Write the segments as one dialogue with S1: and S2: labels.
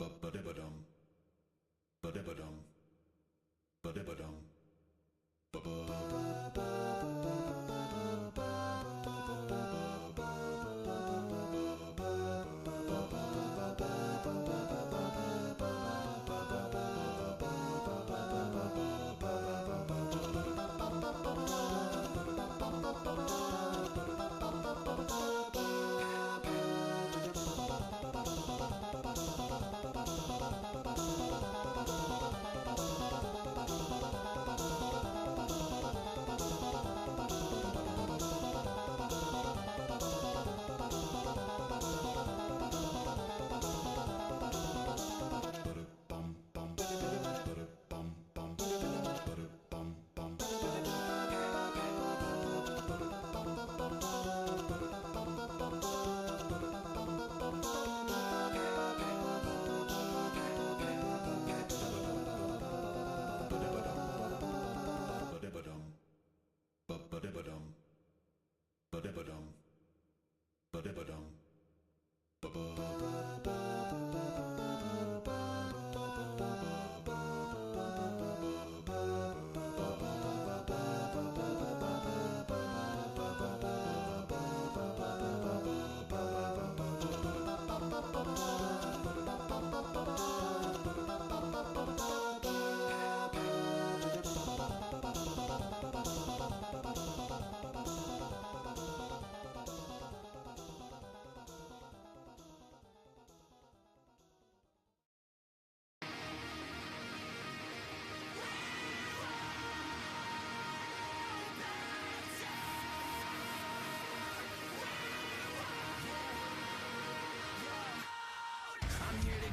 S1: Ba-ba-da-ba-dum. Ba-da-ba-dum. Ba-da-ba-dum. Ba-da-ba-dum. Ba-da-ba-dum. Ba-da-ba-dum.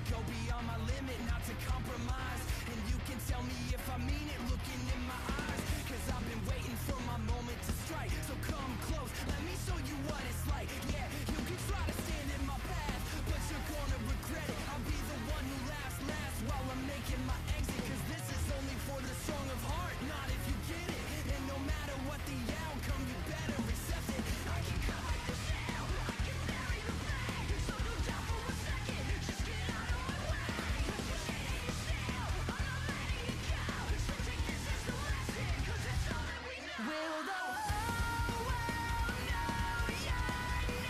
S2: Go beyond my limit, not to compromise. And you can tell me if I mean it, looking in my eyes. Cause I've been waiting for my moment to strike. So come close, let me show you what it's like. Yeah, you can try to stand in my path, but you're gonna regret it. I'll be the one who laughs last while I'm making my exit. Cause this is only for the strong of heart, not if you get it. And no matter what the outcome, you better accept it. I can cut like the shell, I can bury the flag. So go down for a second, just get out of my way. Cause you shit ain't still, I'm not letting it go. So take this as the lesson, cause it's all that we know. Will the whole world know your name?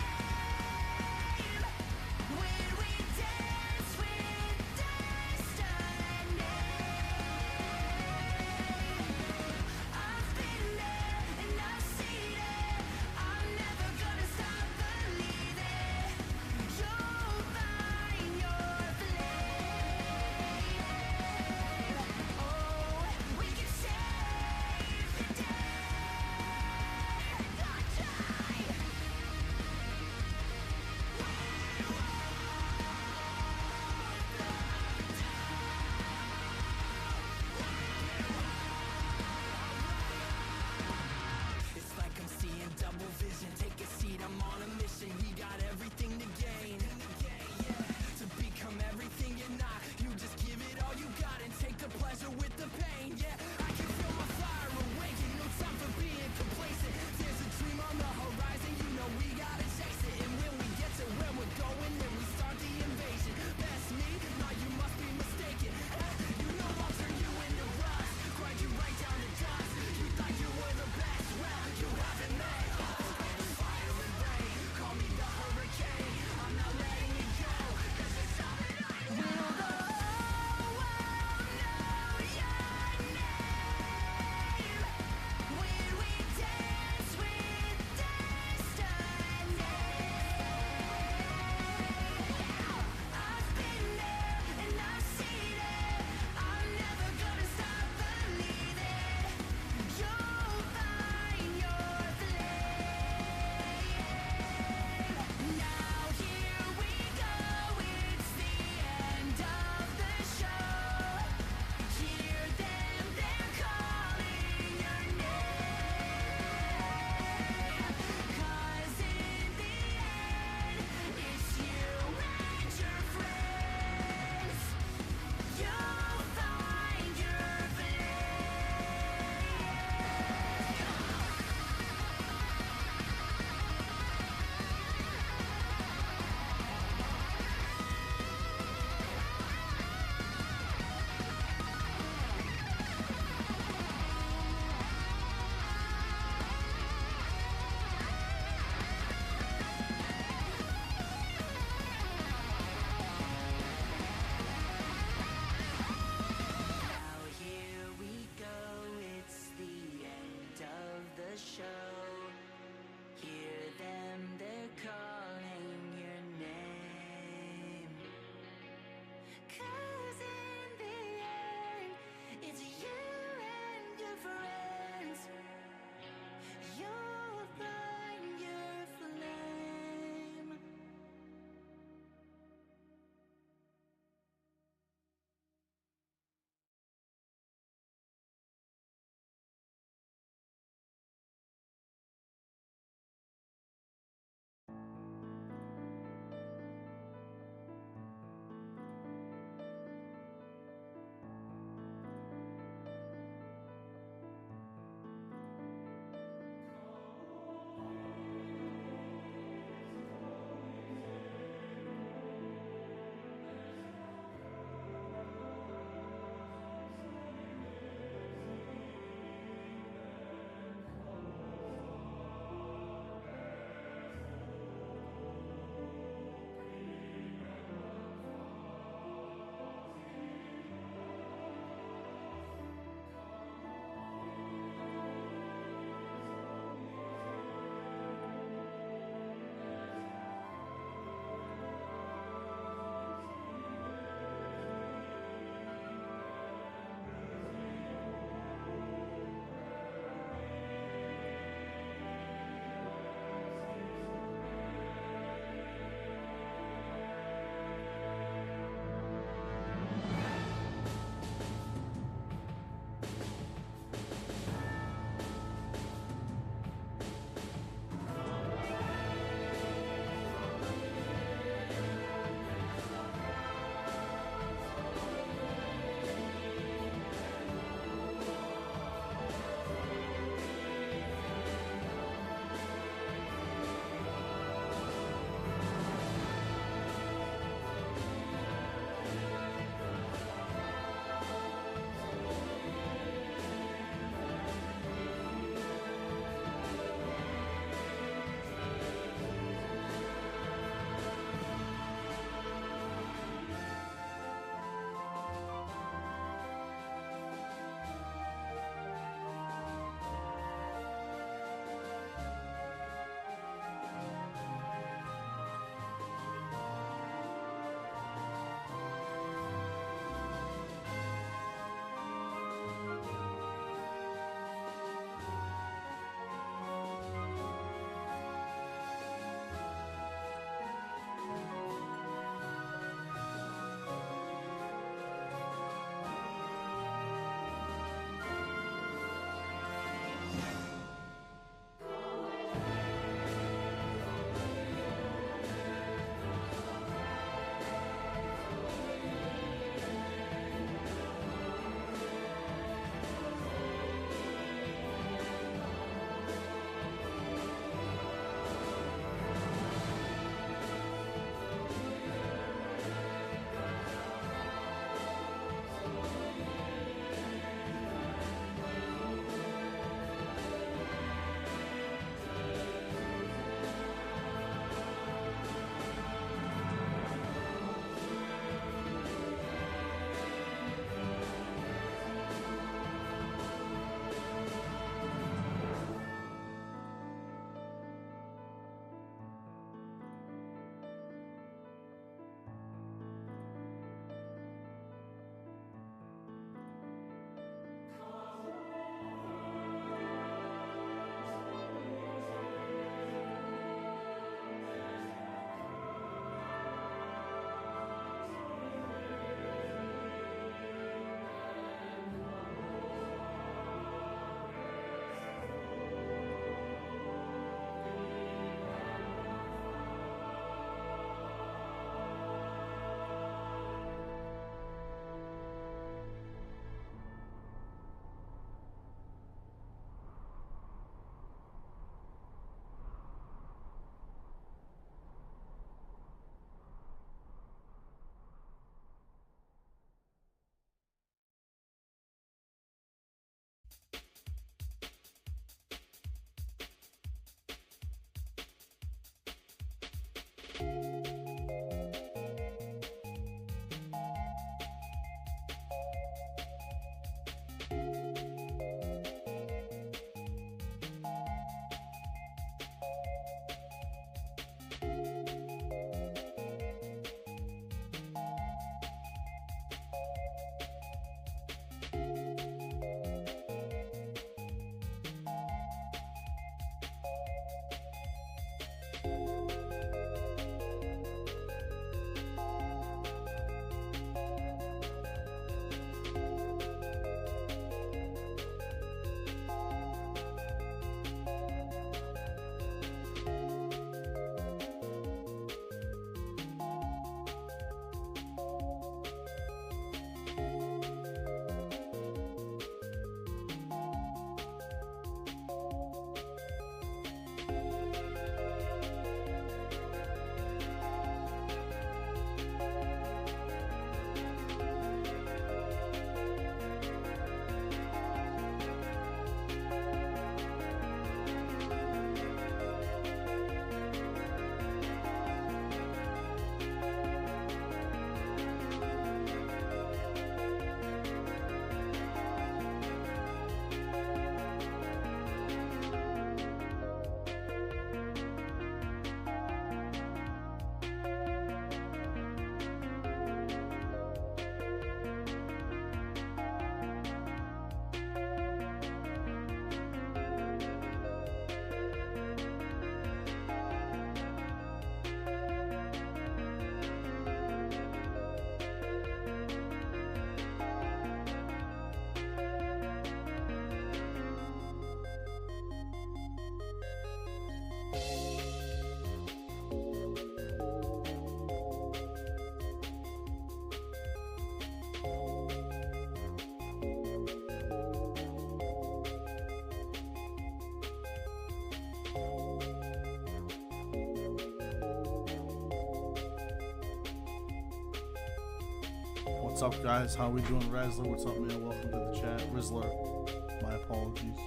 S3: What's up, guys? How we doing? Razzler, what's up, man? Welcome to the chat. Rizzler, my apologies.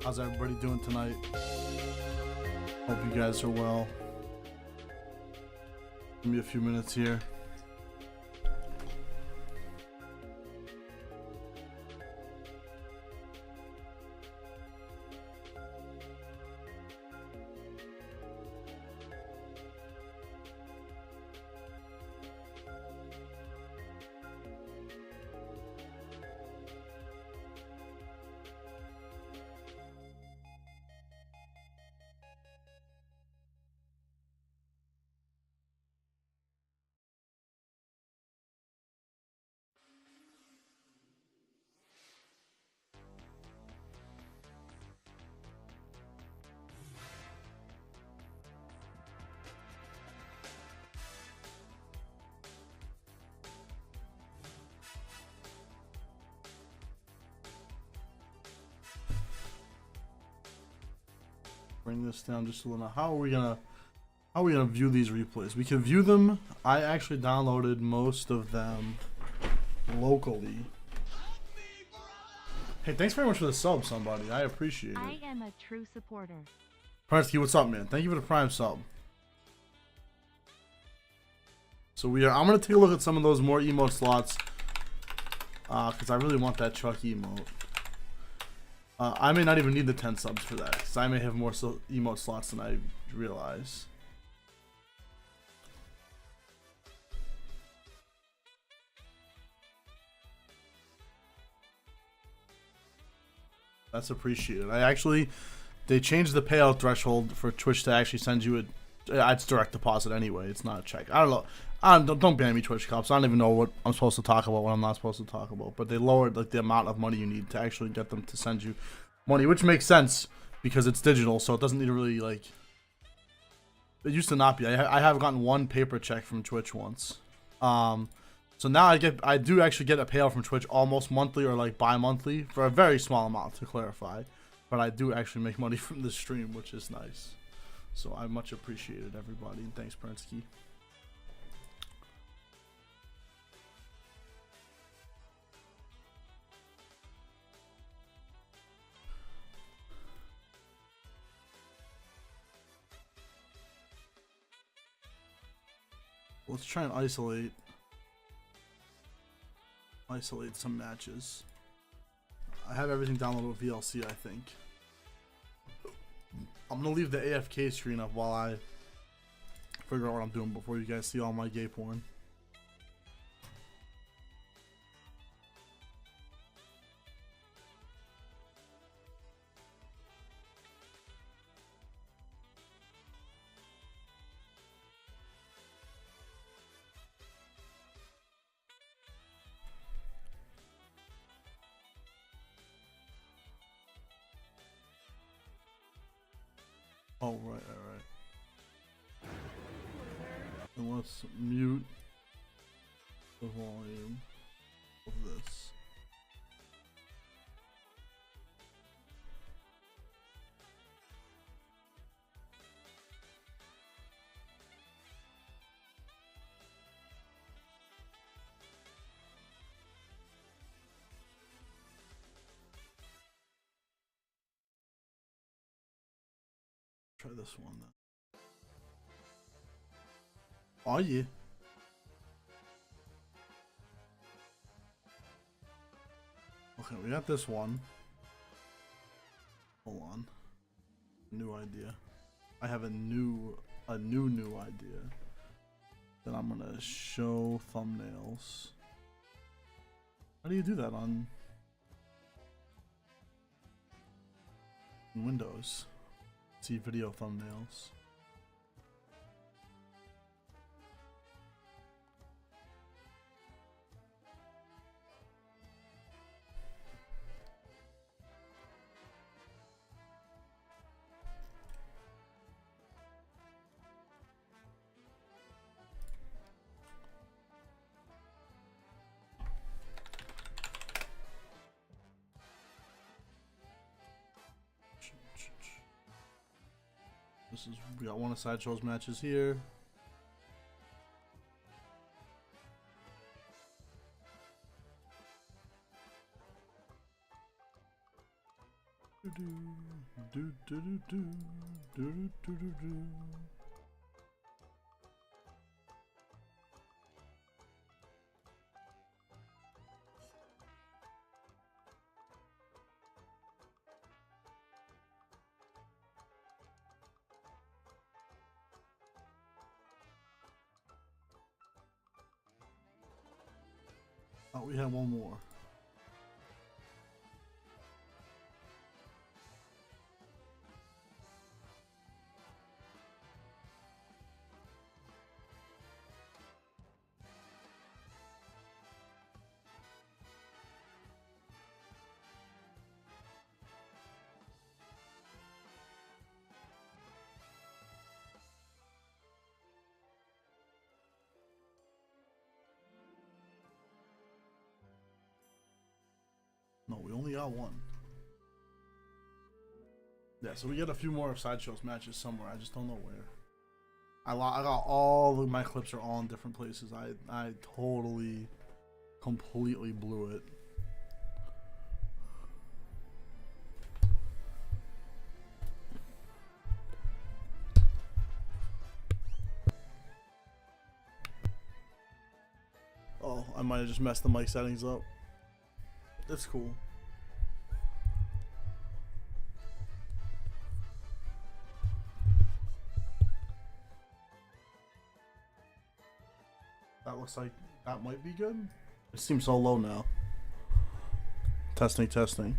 S3: How's everybody doing tonight? Hope you guys are well. Give me a few minutes here. Bring this down just a little. How are we gonna view these replays? We can view them. I actually downloaded most of them locally. Hey, thanks very much for the sub, somebody. I appreciate it.
S4: I am a true supporter.
S3: Prensky, what's up, man? Thank you for the Prime sub. So I'm gonna take a look at some of those more emote slots, because I really want that Chuck emote. I may not even need the 10 subs for that, because I may have more emote slots than I realize. That's appreciated. They changed the payout threshold for Twitch to actually send you it's direct deposit anyway. It's not a check. I don't know. Don't ban me, Twitch cops. I don't even know what I'm supposed to talk about, what I'm not supposed to talk about. But they lowered the amount of money you need to actually get them to send you money, which makes sense because it's digital, so it doesn't need to really it used to not be. I have gotten one paper check from Twitch once. So now I do actually get a payout from Twitch almost monthly or bi-monthly for a very small amount, to clarify. But I do actually make money from the stream, which is nice. So I much appreciated everybody, and thanks, Prensky. Let's try and isolate some matches. I have everything downloaded with VLC, I think. I'm gonna leave the AFK screen up while I figure out what I'm doing before you guys see all my gay porn. Oh, right. And let's mute the volume of this. Try this one then. Oh yeah. Okay, we got this one. Hold on. New idea. I have a new idea. Then I'm gonna show thumbnails. How do you do that on Windows? See video thumbnails. We got one of Sideshow's matches here. Oh, we have one more. No, we only got one. Yeah, so we get a few more Sideshows matches somewhere. I just don't know where. I got all of my clips are all in different places. I totally, completely blew it. Oh, I might have just messed the mic settings up. That's cool. That looks like that might be good. It seems so low now. Testing, testing.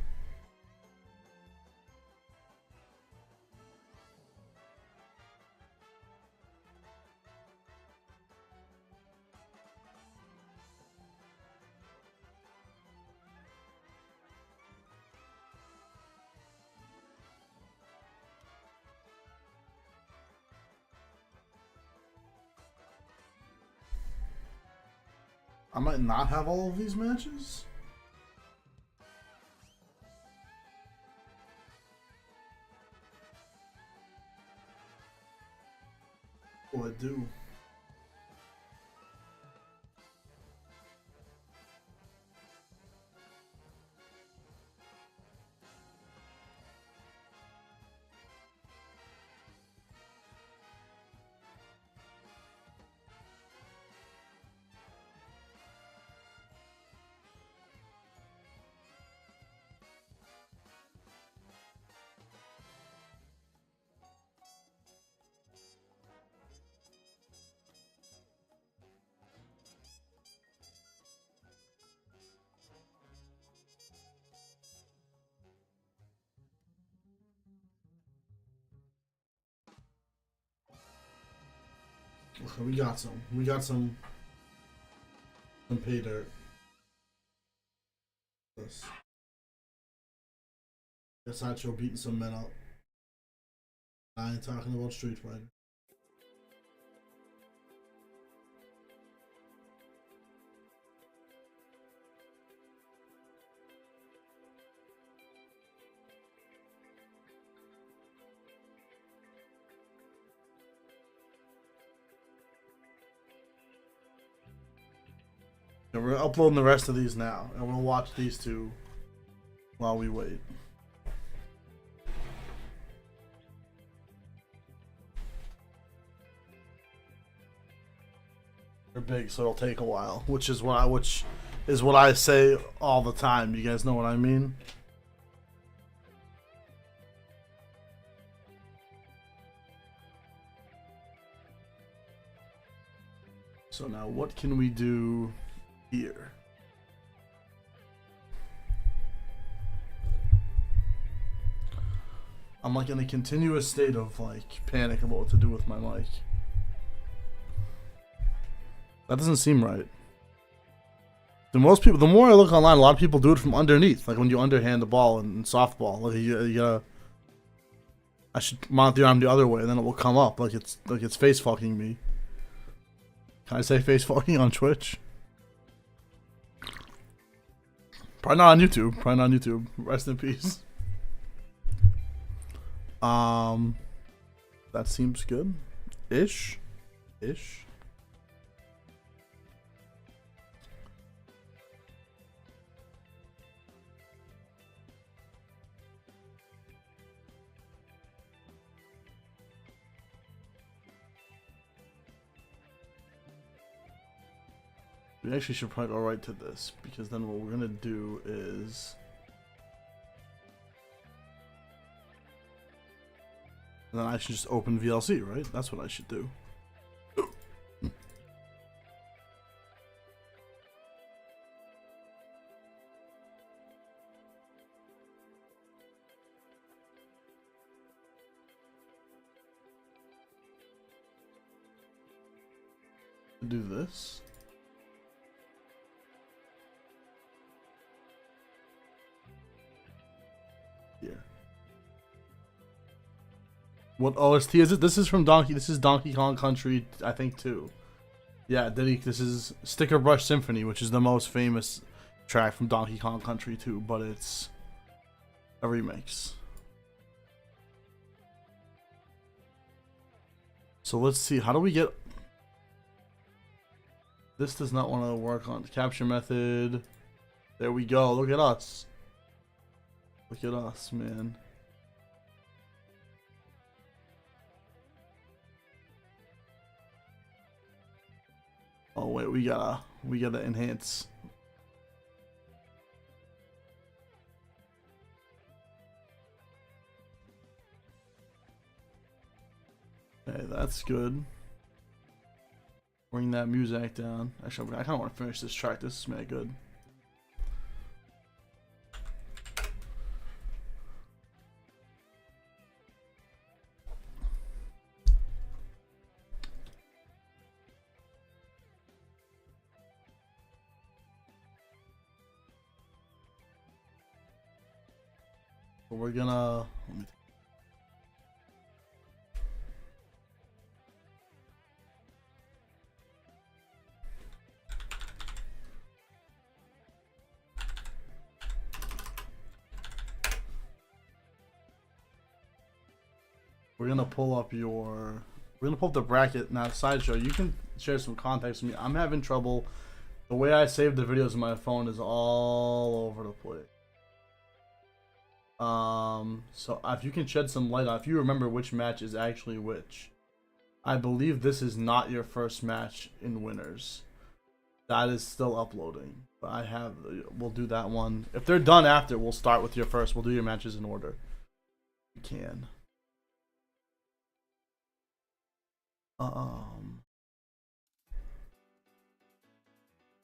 S3: I might not have all of these matches. Well, I do. Okay, we got some. We got some pay dirt. This. Guess Sideshow beating some men up. I ain't talking about Street Fighter. And we're uploading the rest of these now, and we'll watch these two while we wait. They're big, so it'll take a while, which is what I say all the time. You guys know what I mean? So now, what can we do here? I'm like in a continuous state of like panic about what to do with my mic. That doesn't seem right. The more I look online, a lot of people do it from underneath, like when you underhand the ball in softball. Like you gotta, I should mount the arm the other way, and then it will come up like it's face fucking me. Can I say face fucking on Twitch? Probably not on YouTube. Probably not on YouTube. Rest in peace. That seems good. Ish. We actually should probably go right to this, because then what we're gonna do is, and then I should just open VLC, right? That's what I should do. Do this. Here. What OST is it? This is from Donkey. This is Donkey Kong Country, I think, too. Yeah, this is Sticker Brush Symphony, which is the most famous track from Donkey Kong Country 2, but it's a remix. So let's see. How do we get? This does not want to work on the capture method. There we go. Look at us. Look at us, man. Oh wait, we gotta enhance. Okay, that's good. Bring that music down. Actually, I kind of want to finish this track. This is mad good. But we're gonna. Let me We're gonna pull up your. We're gonna pull up the bracket now. Sideshow, you can share some context with me. I'm having trouble. The way I save the videos on my phone is all over the place. So if you can shed some light on, if you remember which match is actually which. I believe this is not your first match in winners. That is still uploading. But I have. We'll do that one. If they're done after, we'll start with your first. We'll do your matches in order. We can. The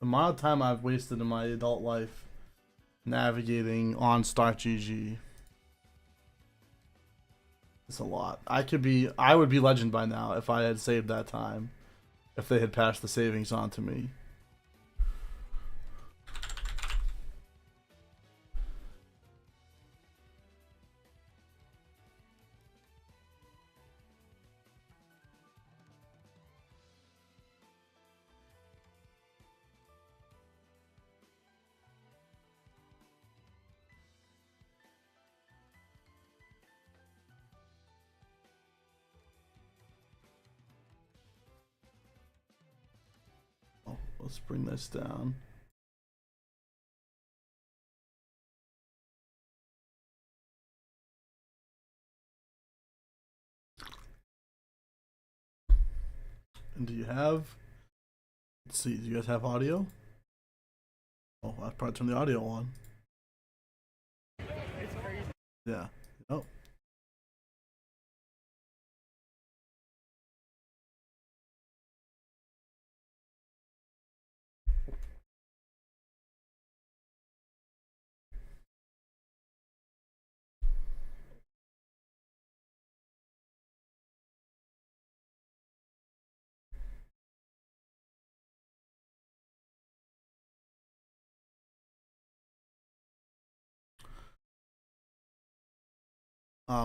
S3: amount of time I've wasted in my adult life navigating on StartGG. It's a lot. I would be legend by now if I had saved that time. If they had passed the savings on to me. Let's bring this down. And do you have? Let's see. Do you guys have audio? Oh, I probably turned the audio on. Yeah. Oh.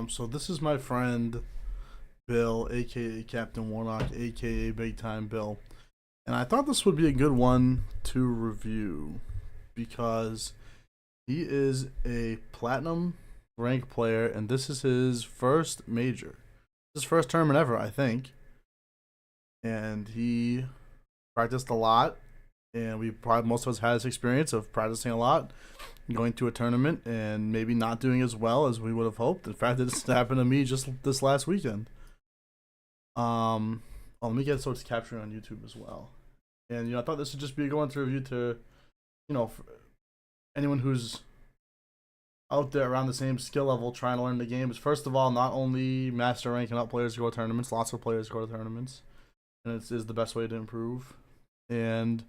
S3: So this is my friend Bill, aka Captain Warnock, aka Big Time Bill. And I thought this would be a good one to review because he is a platinum rank player and this is his first major. His first tournament ever, I think. And he practiced a lot, and we probably most of us had this experience of practicing a lot, going to a tournament and maybe not doing as well as we would have hoped. In fact, this happened to me just this last weekend. Let me get so it's capturing on YouTube as well. And I thought this would just be a good one to review to, for anyone who's out there around the same skill level trying to learn the games. First of all, not only master ranking up players go to tournaments, lots of players go to tournaments, and it is the best way to improve. And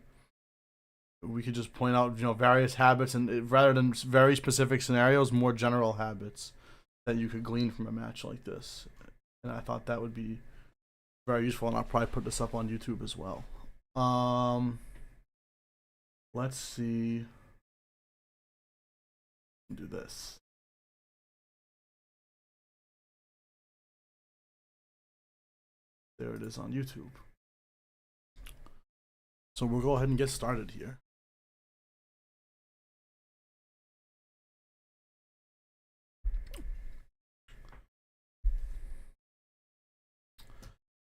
S3: we could just point out, various habits, and rather than very specific scenarios, more general habits that you could glean from a match like this. And I thought that would be very useful, and I'll probably put this up on YouTube as well. Let's see. Do this. There it is on YouTube. So we'll go ahead and get started here.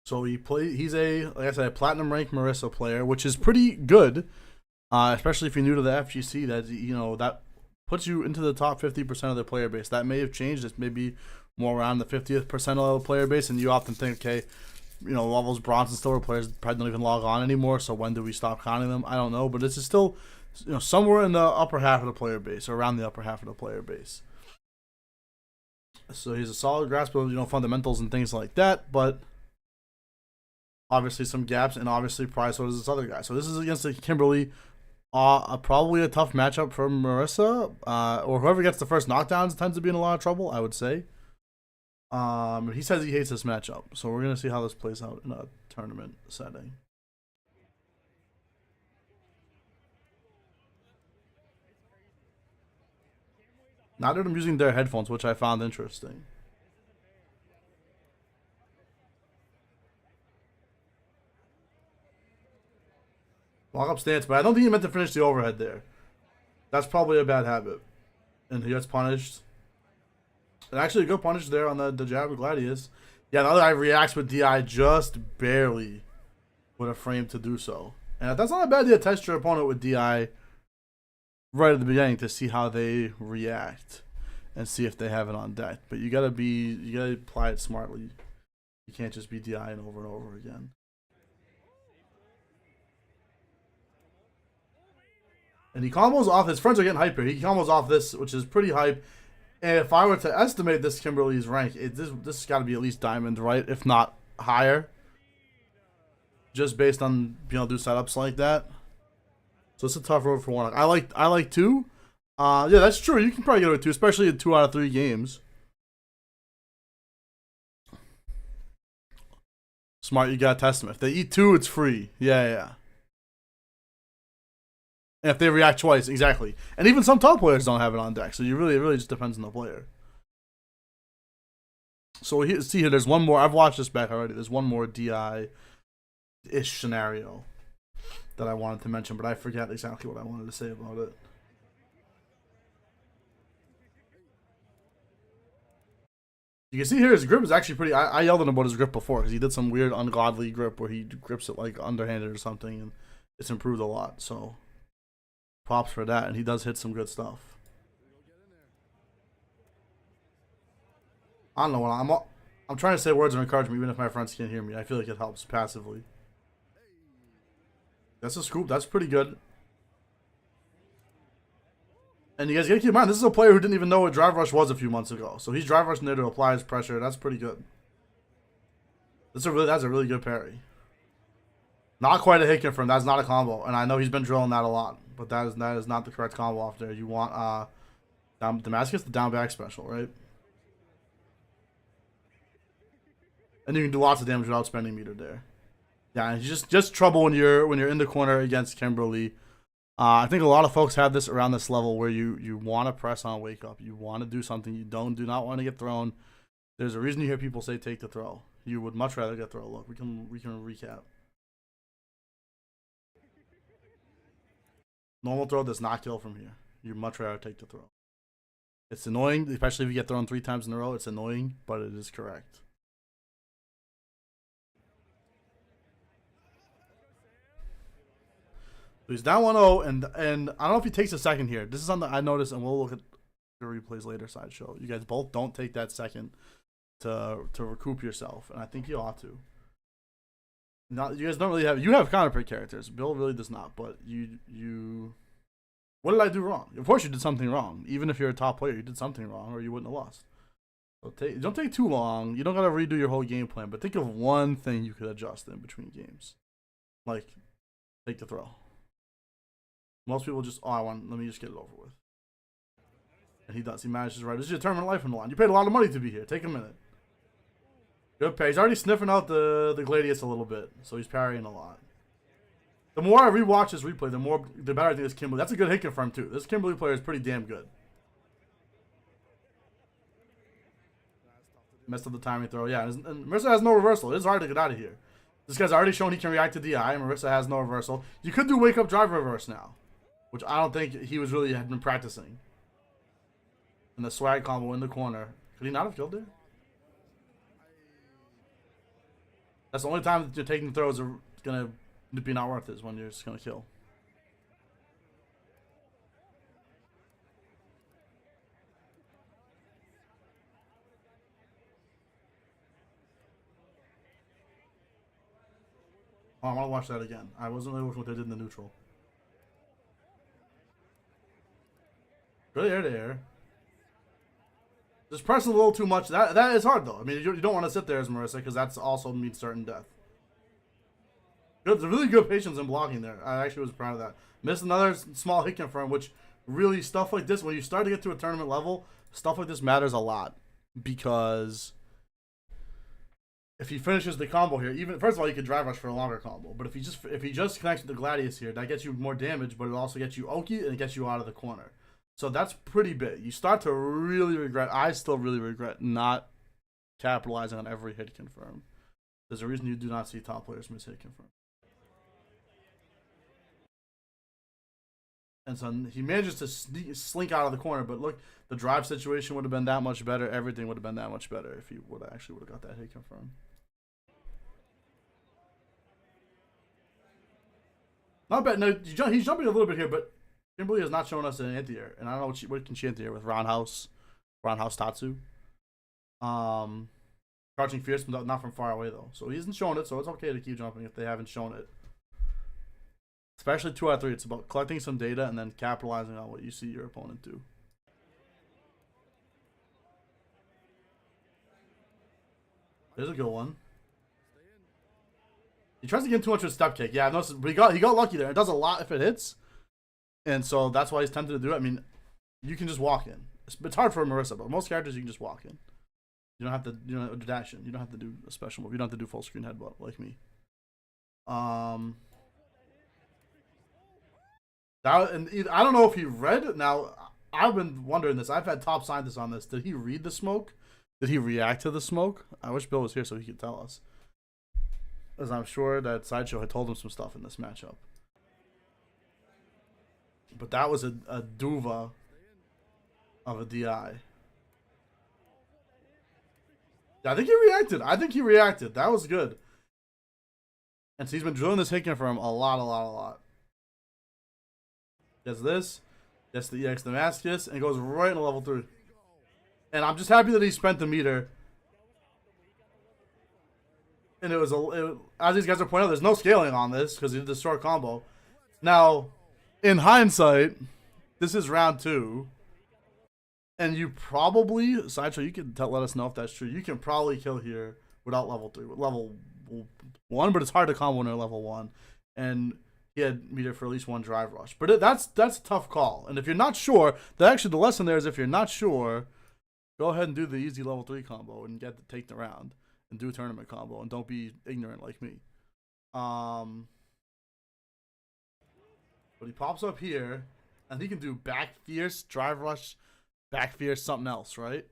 S3: So he's like I said, a platinum ranked Marisa player, which is pretty good, especially if you're new to the FGC. That that puts you into the top 50% of the player base. That may have changed. It's maybe more around the 50th percentile of the player base, and you often think, okay, all those bronze and silver players probably don't even log on anymore. So when do we stop counting them? I don't know, but this is still, somewhere in the upper half of the player base, or around the upper half of the player base. So he's a solid grasp of fundamentals and things like that, but obviously some gaps, and obviously probably so does this other guy. So this is against the Kimberly. Probably a tough matchup for Marisa, or whoever gets the first knockdowns tends to be in a lot of trouble, I would say. He says he hates this matchup, so we're gonna see how this plays out in a tournament setting. Now that I'm using their headphones, which I found interesting. Walk up stance, but I don't think he meant to finish the overhead there. That's probably a bad habit. And he gets punished. And actually a good punish there on the jab of Gladius. Yeah, the other guy reacts with DI just barely with a frame to do so. And that's not a bad idea to test your opponent with DI right at the beginning to see how they react and see if they have it on deck. But you gotta apply it smartly. You can't just be DIing over and over again. And he combos off, his friends are getting hype here. He combos off this, which is pretty hype. And if I were to estimate this Kimberly's rank, this has got to be at least diamond, right? If not higher. Just based on being able to do setups like that. So it's a tough road for one. I like 2. Yeah, that's true. You can probably get it with 2, especially in 2 out of 3 games. Smart, you gotta test them. If they eat 2, it's free. Yeah. And if they react twice, exactly. And even some top players don't have it on deck, so it really just depends on the player. So see here, there's one more. I've watched this back already. There's one more DI-ish scenario that I wanted to mention, but I forget exactly what I wanted to say about it. You can see here his grip is actually pretty. I yelled at him about his grip before because he did some weird ungodly grip where he grips it like underhanded or something, and it's improved a lot. So props for that, and he does hit some good stuff. I don't know what I'm trying to say words of encouragement even if my friends can't hear me. I feel like it helps passively. That's a scoop. That's pretty good. And you guys gotta keep in mind, this is a player who didn't even know what drive rush was a few months ago. So he's drive rushing there to apply his pressure. That's pretty good. That's a really good parry. Not quite a hit confirm. That's not a combo. And I know he's been drilling that a lot. But that is not the correct combo off there. You want Damascus, the down back special, right? And you can do lots of damage without spending meter there. Yeah, and just trouble when you're in the corner against Kimberly. I think a lot of folks have this around this level where you want to press on wake up. You want to do something. You do not want to get thrown. There's a reason you hear people say take the throw. You would much rather get throw. Look, we can recap. Normal throw does not kill from here. You'd much rather take the throw. It's annoying, especially if you get thrown 3 times in a row. It's annoying, but it is correct. So he's down 1-0, and I don't know if he takes a second here. This is something I noticed, and we'll look at the replays later. Sideshow. You guys both don't take that second to recoup yourself, and I think you ought to. Not you guys don't really have. You have counter pick characters. Bill really does not. But you. What did I do wrong? Of course you did something wrong. Even if you're a top player, you did something wrong, or you wouldn't have lost. So don't take too long. You don't gotta redo your whole game plan. But think of one thing you could adjust in between games, like take the throw. Most people just let me just get it over with. And he does. He manages right. This is your tournament life on the line. You paid a lot of money to be here. Take a minute. Good pay. He's already sniffing out the Gladius a little bit, so he's parrying a lot. The more I rewatch this replay, the better I think this Kimberly. That's a good hit confirm too. This Kimberly player is pretty damn good. Messed up the timing throw. Yeah, and Marisa has no reversal. It is hard to get out of here. This guy's already shown he can react to DI. Marisa has no reversal. You could do wake up drive reverse now, which I don't think he had been practicing. And the swag combo in the corner. Could he not have killed it? That's the only time that you're taking throws are gonna be not worth it, is when you're just gonna kill. Oh, I want to watch that again. I wasn't really looking what they did in the neutral. Good air to air. Just pressing a little too much. That is hard though. I mean, you don't want to sit there as Marisa because that's also means certain death. Good, really good patience in blocking there. I actually was proud of that. Missed another small hit confirm, which really stuff like this, when you start to get to a tournament level, stuff like this matters a lot because if he finishes the combo here, even first of all, you could drive rush for a longer combo. But if he just connects with the Gladius here, that gets you more damage, but it also gets you Oki and it gets you out of the corner. So that's pretty big. You start to really regret. I still really regret not capitalizing on every hit confirm. There's a reason you do not see top players miss hit confirm. And so he manages to slink out of the corner, but look, the drive situation would have been that much better. Everything would have been that much better if he would have got that hit confirm. Not bad. No, he's jumping a little bit here, but Kimberly has not shown us an anti-air, and I don't know what can she anti-air with Roundhouse Tatsu. Crouching Fierce, but not from far away though. So he hasn't shown it, so it's okay to keep jumping if they haven't shown it. Especially 2 out of 3, it's about collecting some data and then capitalizing on what you see your opponent do. There's a good one. He tries to get too much with step kick. Yeah, I've noticed, but he got lucky there. It does a lot if it hits, and so that's why he's tempted to do it. I mean, you can just walk in. It's hard for Marisa, but most characters you can just walk in. You don't have to, dash in. You don't have to do a special move. You don't have to do full screen headbutt like me. And I don't know if he read. Now, I've been wondering this. I've had top scientists on this. Did he read the smoke? Did he react to the smoke? I wish Bill was here so he could tell us. As I'm sure that Sideshow had told him some stuff in this matchup. But that was a duva of a DI. Yeah, I think he reacted. That was good. And so he's been drilling this hit confirm a lot. Does this. Gets the EX Damascus. And goes right into level 3. And I'm just happy that he spent the meter. And as these guys are pointing out, there's no scaling on this because he did the short combo. Now, in hindsight, this is round 2. And you probably, Sideshow, you can let us know if that's true. You can probably kill here without level 3. With level 1, but it's hard to combo near level 1. And he had meter for at least 1 drive rush. But that's a tough call. And if you're not sure, the lesson there is if you're not sure, go ahead and do the easy level 3 combo and take the round. And do a tournament combo. And don't be ignorant like me. But he pops up here. And he can do back fierce, drive rush, back fierce, something else, right?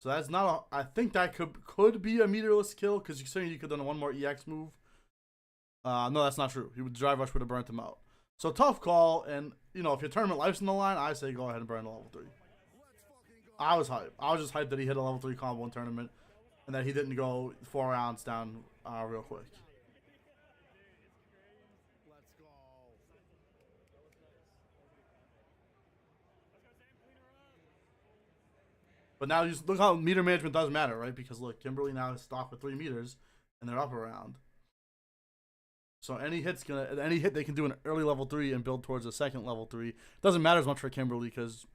S3: So that's not I think that could be a meterless kill, because you're saying you could have done one more EX move. No, that's not true. Drive rush would have burnt him out. So tough call, and if your tournament life's in the line, I say go ahead and burn the level 3. I was hyped. I was just hyped that he hit a level 3 combo in tournament, and that he didn't go 4 rounds down real quick. But now just look how meter management does matter, right? Because look, Kimberly now is stocked with 3 meters, and they're up around. So any hit they can do an early level 3 and build towards a second level 3. Doesn't matter as much for Kimberly because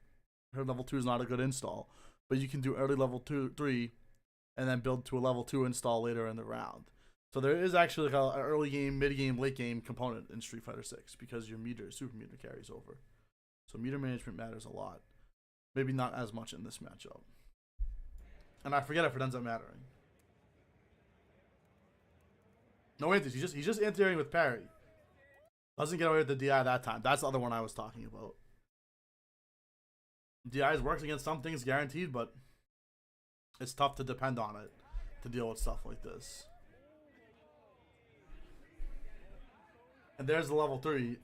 S3: her level 2 is not a good install. But you can do early level 3 and then build to a level 2 install later in the round. So there is actually like an early game, mid game, late game component in Street Fighter 6 because your super meter carries over. So meter management matters a lot. Maybe not as much in this matchup. And I forget if it ends up mattering. No, wait, he's just anti-airing with parry. Doesn't get away with the DI that time. That's the other one I was talking about. DI's works against some things guaranteed, but it's tough to depend on it to deal with stuff like this. And there's the level 3.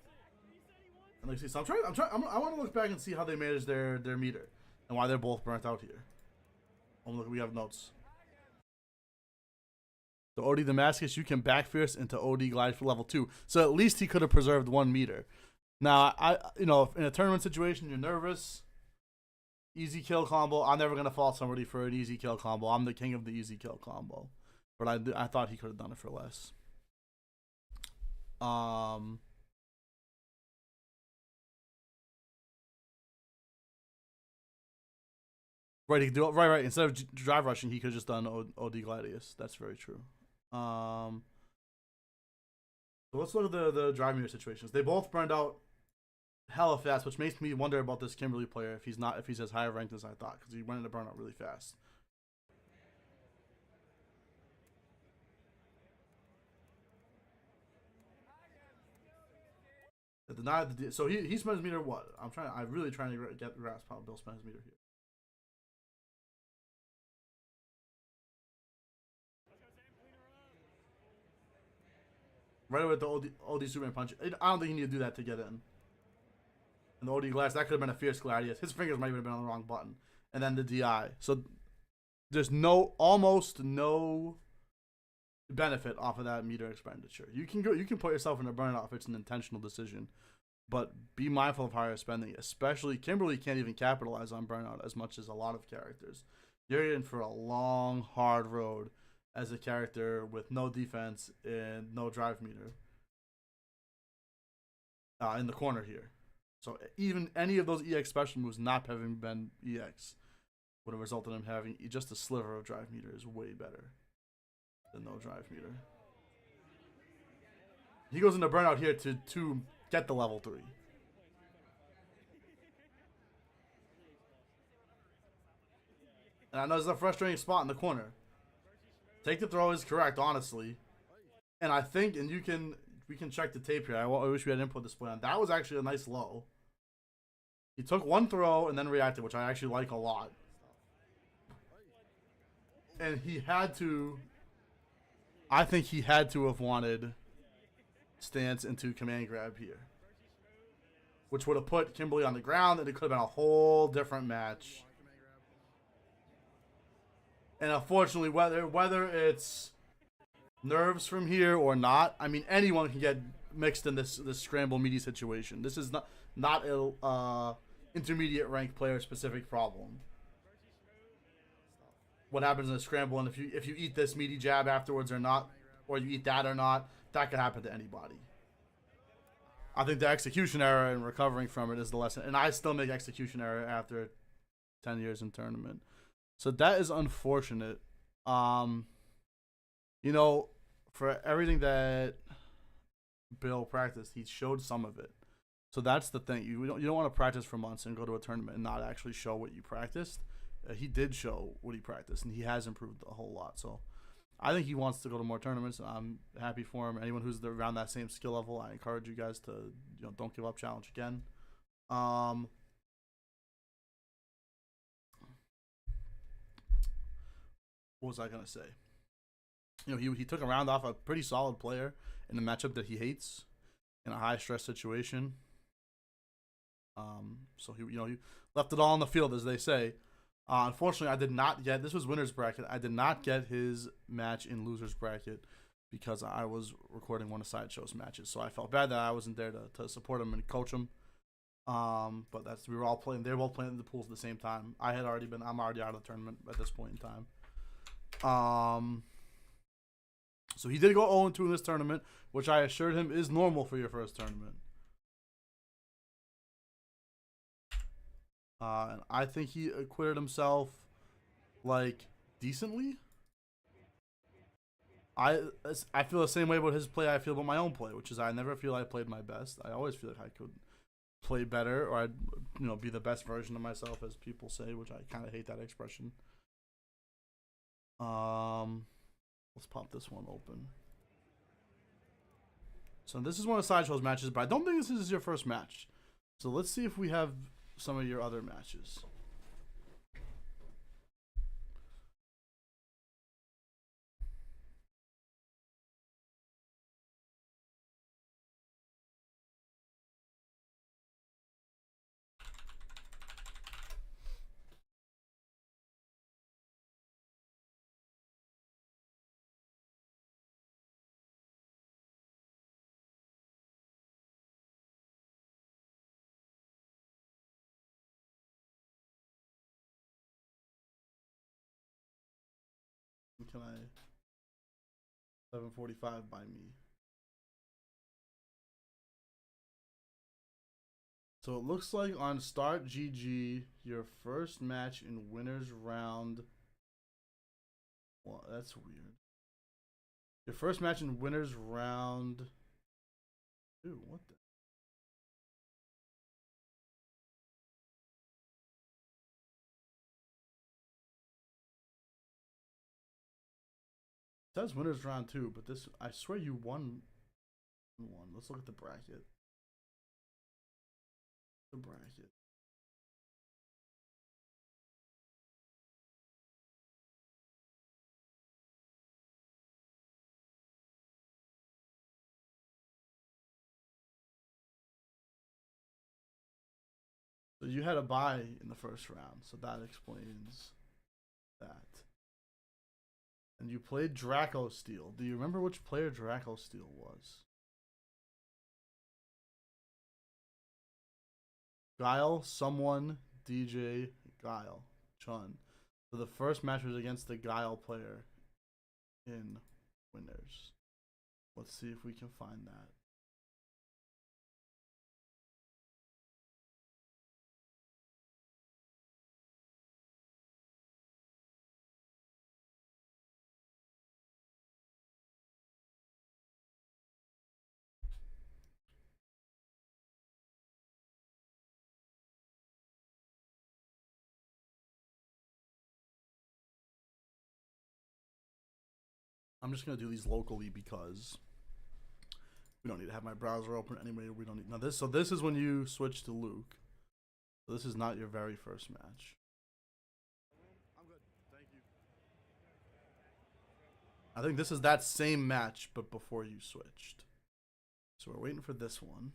S3: And like, see, so I want to look back and see how they manage their meter and why they're both burnt out here. Oh, look, we have notes. The OD Damascus, you can back fierce into OD glide for level 2. So at least he could have preserved 1 meter. Now, in a tournament situation, you're nervous. Easy kill combo. I'm never gonna fault somebody for an easy kill combo. I'm the king of the easy kill combo. But I thought he could have done it for less. Right, he could do it. Right. Instead of drive rushing, he could have just done OD Gladius. That's very true. So let's look at the drive meter situations. They both burned out hella fast, which makes me wonder about this Kimberly player if he's as high ranked as I thought, because he went into burnout really fast. So he spent his meter what? I'm really trying to get the grasp how Bill spent his meter here. Right away with the OD Superman punch. I don't think he needed to do that to get in. And the OD Glass, that could have been a fierce Gladius. His fingers might even have been on the wrong button. And then the DI. So there's almost no benefit off of that meter expenditure. You can put yourself in a burnout if it's an intentional decision. But be mindful of how you're spending, especially Kimberly can't even capitalize on burnout as much as a lot of characters. You're in for a long, hard road as a character with no defense and no drive meter in the corner here. So even any of those EX special moves not having been EX would have resulted in him having just a sliver of drive meter is way better than no drive meter. He goes into burnout here to get the level 3. And I know it's a frustrating spot in the corner. Take the throw is correct, honestly. And I think, and we can check the tape here. I wish we had input display on. That was actually a nice low. He took one throw and then reacted, which I actually like a lot. And he had to, I think he had to have wanted stance into command grab here, which would have put Kimberly on the ground, and it could have been a whole different match. And unfortunately, whether it's nerves from here or not, I mean, anyone can get mixed in this scramble meaty situation. This is not a intermediate rank player specific problem. What happens in a scramble, and if you eat this meaty jab afterwards or not, or you eat that or not, that could happen to anybody. I think the execution error and recovering from it is the lesson, and I still make execution error after 10 years in tournament. So that is unfortunate. You know, for everything that Bill practiced, he showed some of it. So that's the thing. You don't want to practice for months and go to a tournament and not actually show what you practiced. He did show what he practiced, and he has improved a whole lot. So I think he wants to go to more tournaments, and I'm happy for him. Anyone who's around that same skill level, I encourage you guys to, don't give up challenge again. What was I gonna say? He took a round off a pretty solid player in a matchup that he hates in a high stress situation. So he left it all on the field, as they say. Unfortunately, I did not get, this was winner's bracket, I did not get his match in loser's bracket because I was recording one of Sideshow's matches. So I felt bad that I wasn't there to support him and coach him. But we were all playing, they were both playing in the pools at the same time. I'm already out of the tournament at this point in time. So he did go 0-2 in this tournament, which I assured him is normal for your first tournament. And I think he acquitted himself, like, decently. I feel the same way about his play I feel about my own play, which is I never feel I played my best. I always feel like I could play better, or I'd be the best version of myself, as people say, which I kind of hate that expression. Let's pop this one open. So this is one of Sideshow's matches, but I don't think this is your first match. So let's see if we have some of your other matches. Can I 7:45 by me? So it looks like on Start GG, your first match in winners round. Well, that's weird. Your first match in winners round. Dude, what the? It says winners round 2, but this, I swear you won one. Let's look at the bracket. The bracket. So you had a bye in the first round, so that explains that. And you played Draco Steel. Do you remember which player Draco Steel was? Guile, Someone, DJ, Guile, Chun. So the first match was against the Guile player in winners. Let's see if we can find that. I'm just gonna do these locally because we don't need to have my browser open anyway. We don't need now this. So this is when you switch to Luke. So this is not your very first match. I'm good. Thank you. I think this is that same match, but before you switched. So we're waiting for this one.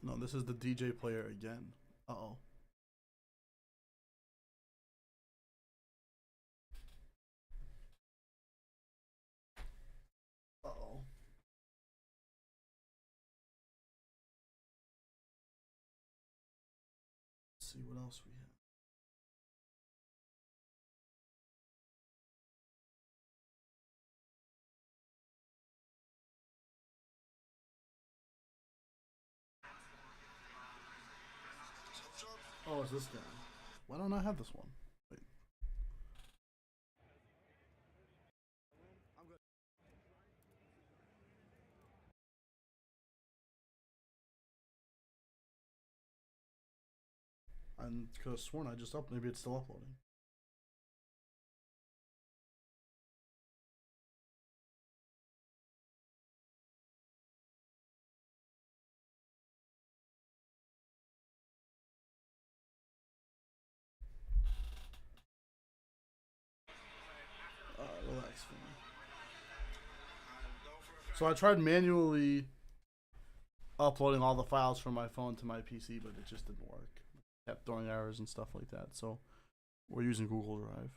S3: No, this is the DJ player again. Uh-oh. Uh-oh. Let's see what else we have. Oh, it's this guy. Why don't I have this one? Wait. I'm good. I could have sworn I just up. Maybe it's still uploading. Relax for me. So I tried manually uploading all the files from my phone to my PC, but it just didn't work. It kept throwing errors and stuff like that. So we're using Google Drive.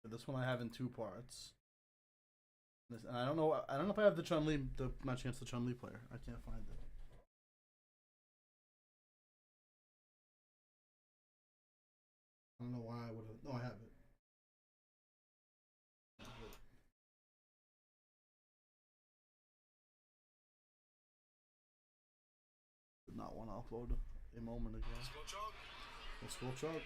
S3: This one I have in 2 parts. And I don't know. I don't know if I have the Chun-Li, the match against the Chun-Li player. I can't find it. I don't know why I would have. No, I have it. Did not want to upload a moment ago. Let's go, Chug.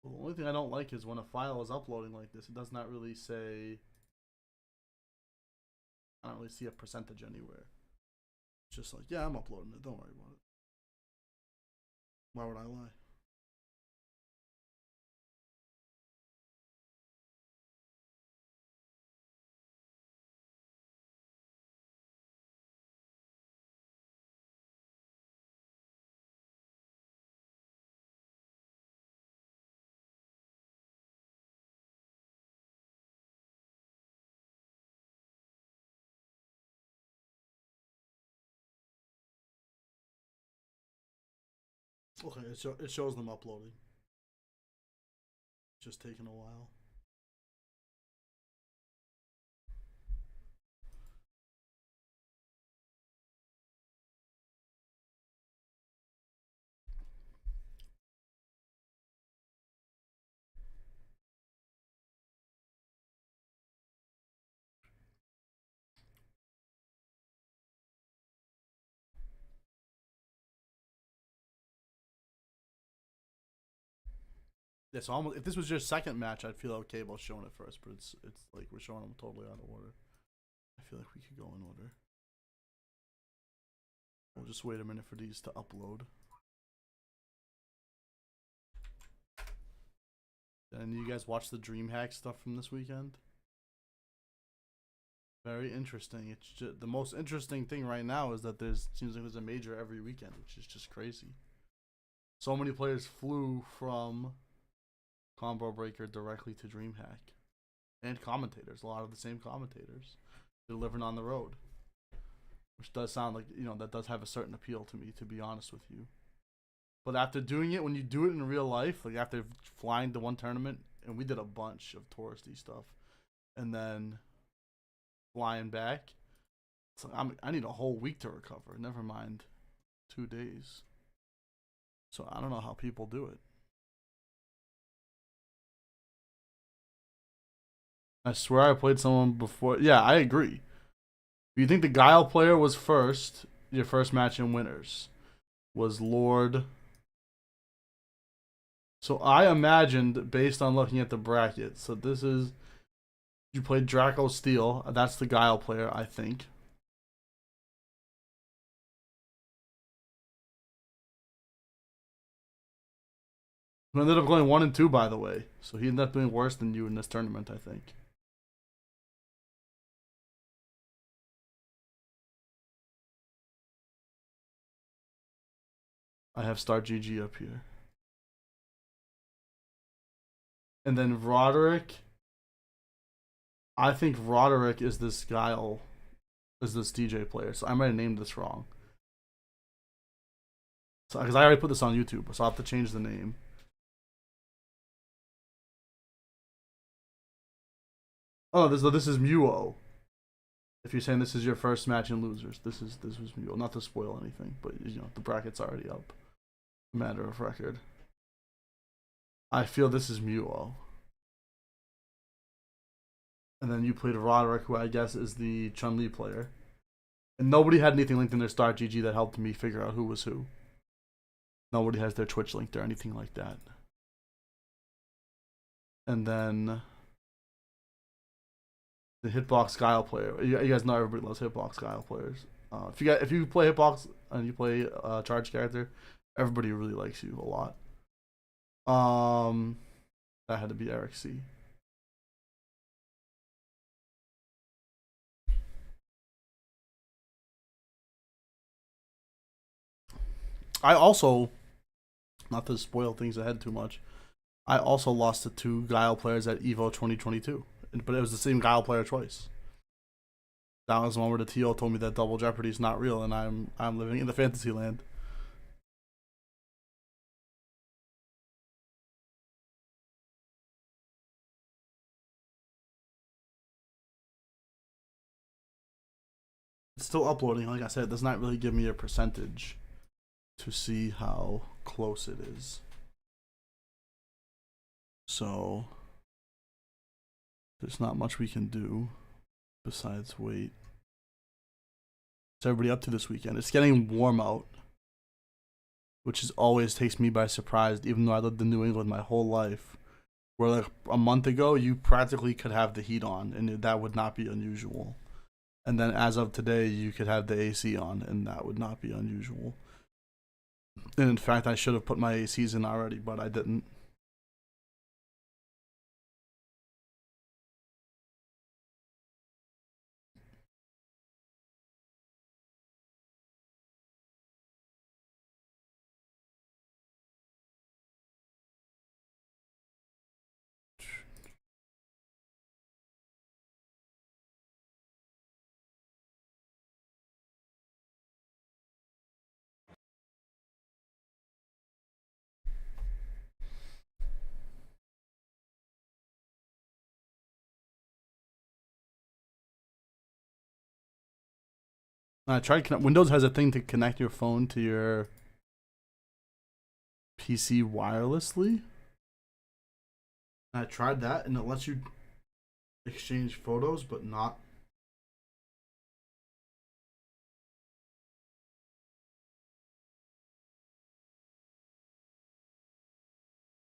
S3: The only thing I don't like is when a file is uploading like this, it does not really say. I don't really see a percentage anywhere. It's just like, yeah, I'm uploading it. Don't worry about it. Why would I lie? Okay, it shows them uploading. It's just taking a while. Yeah, so almost, if this was your second match, I'd feel okay about showing it first, but it's like we're showing them totally out of order. I feel like we could go in order. We'll just wait a minute for these to upload. And you guys watch the DreamHack stuff from this weekend? Very interesting. It's just, the most interesting thing right now is that seems like there's a major every weekend, which is just crazy. So many players flew from Combo Breaker directly to DreamHack, and commentators. A lot of the same commentators delivering on the road, which does sound like, you know, that does have a certain appeal to me, to be honest with you. But after doing it, when you do it in real life, like after flying to one tournament, and we did a bunch of touristy stuff, and then flying back, it's like I need a whole week to recover. Never mind 2 days. So I don't know how people do it. I swear I played someone before. Yeah, I agree. You think the Guile player was first? Your first match in winners was Lord. So I imagined, based on looking at the bracket, so this is, you played Draco Steel. That's the Guile player, I think. Who ended up going 1 and 2, by the way. So he ended up doing worse than you in this tournament, I think. I have Star GG up here. And then Roderick. I think Roderick is this Guile, is this DJ player. So I might have named this wrong. So because I already put this on YouTube, so I'll have to change the name. Oh, this is Muo. If you're saying this is your first match in losers, this was Muo. Not to spoil anything, but you know the bracket's already up. Matter of record. I feel this is Muo. And then you played Roderick, who I guess is the Chun-Li player. And nobody had anything linked in their Star GG that helped me figure out who was who. Nobody has their Twitch linked or anything like that. And then the Hitbox Guile player. You guys know everybody loves Hitbox Guile players. If you play Hitbox and you play charge character, everybody really likes you a lot. That had to be Eric C. I also, not to spoil things ahead too much, I also lost to two Guile players at Evo 2022, but it was the same Guile player twice. That was the one where the TO told me that Double Jeopardy is not real, and I'm living in the fantasy land. It's still uploading. Like I said, it does not really give me a percentage to see how close it is. So there's not much we can do besides wait. What's everybody up to this weekend? It's getting warm out, which is always takes me by surprise, even though I lived in New England my whole life. Where like a month ago, you practically could have the heat on, and that would not be unusual. And then as of today, you could have the AC on, and that would not be unusual. And in fact, I should have put my ACs in already, but I didn't. I tried to connect. Windows has a thing to connect your phone to your PC wirelessly. I tried that, and it lets you exchange photos, but not.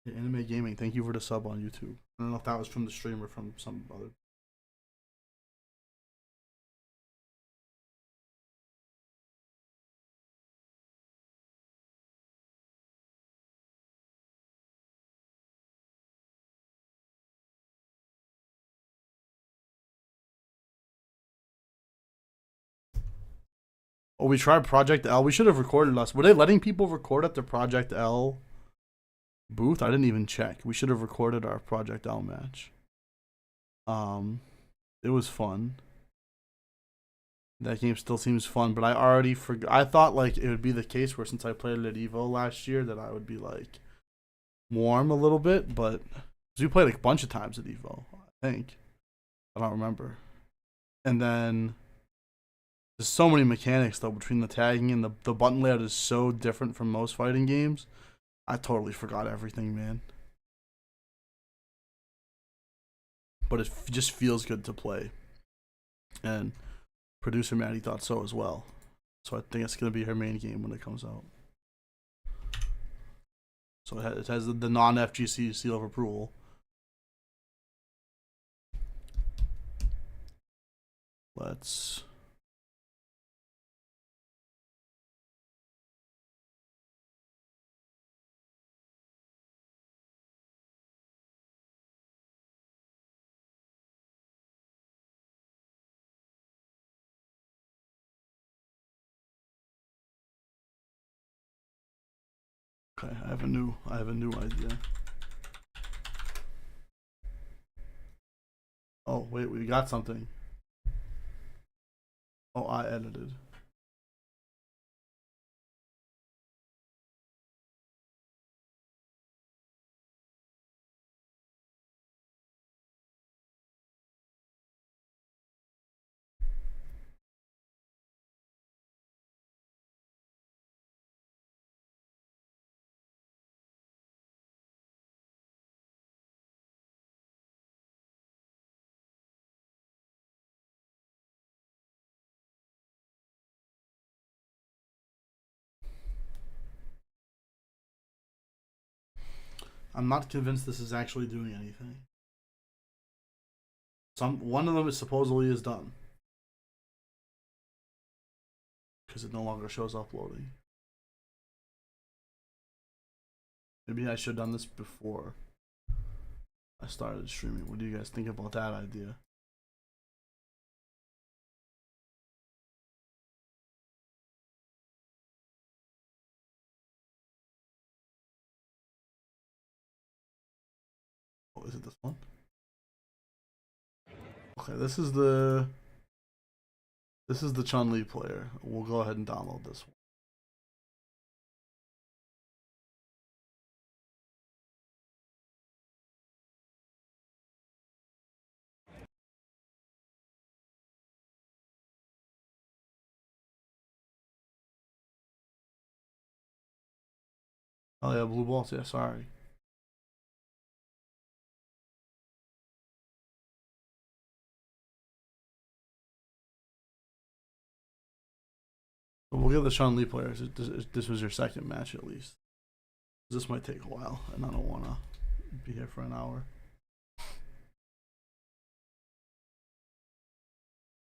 S3: Anime Gaming, thank you for the sub on YouTube. I don't know if that was from the stream or from some other. Oh, we tried Project L. We should have recorded us. Were they letting people record at the Project L booth? I didn't even check. We should have recorded our Project L match. It was fun. That game still seems fun, but I already forgot. I thought like it would be the case where since I played it at Evo last year that I would be like warm a little bit, but we played like a bunch of times at Evo. I think I don't remember. And then there's so many mechanics though between the tagging and the button layout is so different from most fighting games. I totally forgot everything, man. But it just feels good to play. And producer Maddie thought so as well. So I think it's going to be her main game when it comes out. So it has the non-FGC seal of approval. Let's... Okay, I have a new idea. Oh, wait, we got something. Oh, I edited. I'm not convinced this is actually doing anything. One of them is supposedly is done. Because it no longer shows uploading. Maybe I should have done this before I started streaming. What do you guys think about that idea? Is it this one? Okay, this is the Chun-Li player. We'll go ahead and download this one. Oh yeah, blue balls. Yeah, sorry. But we'll give the Chun-Li players. This was your second match at least. This might take a while, and I don't want to be here for an hour.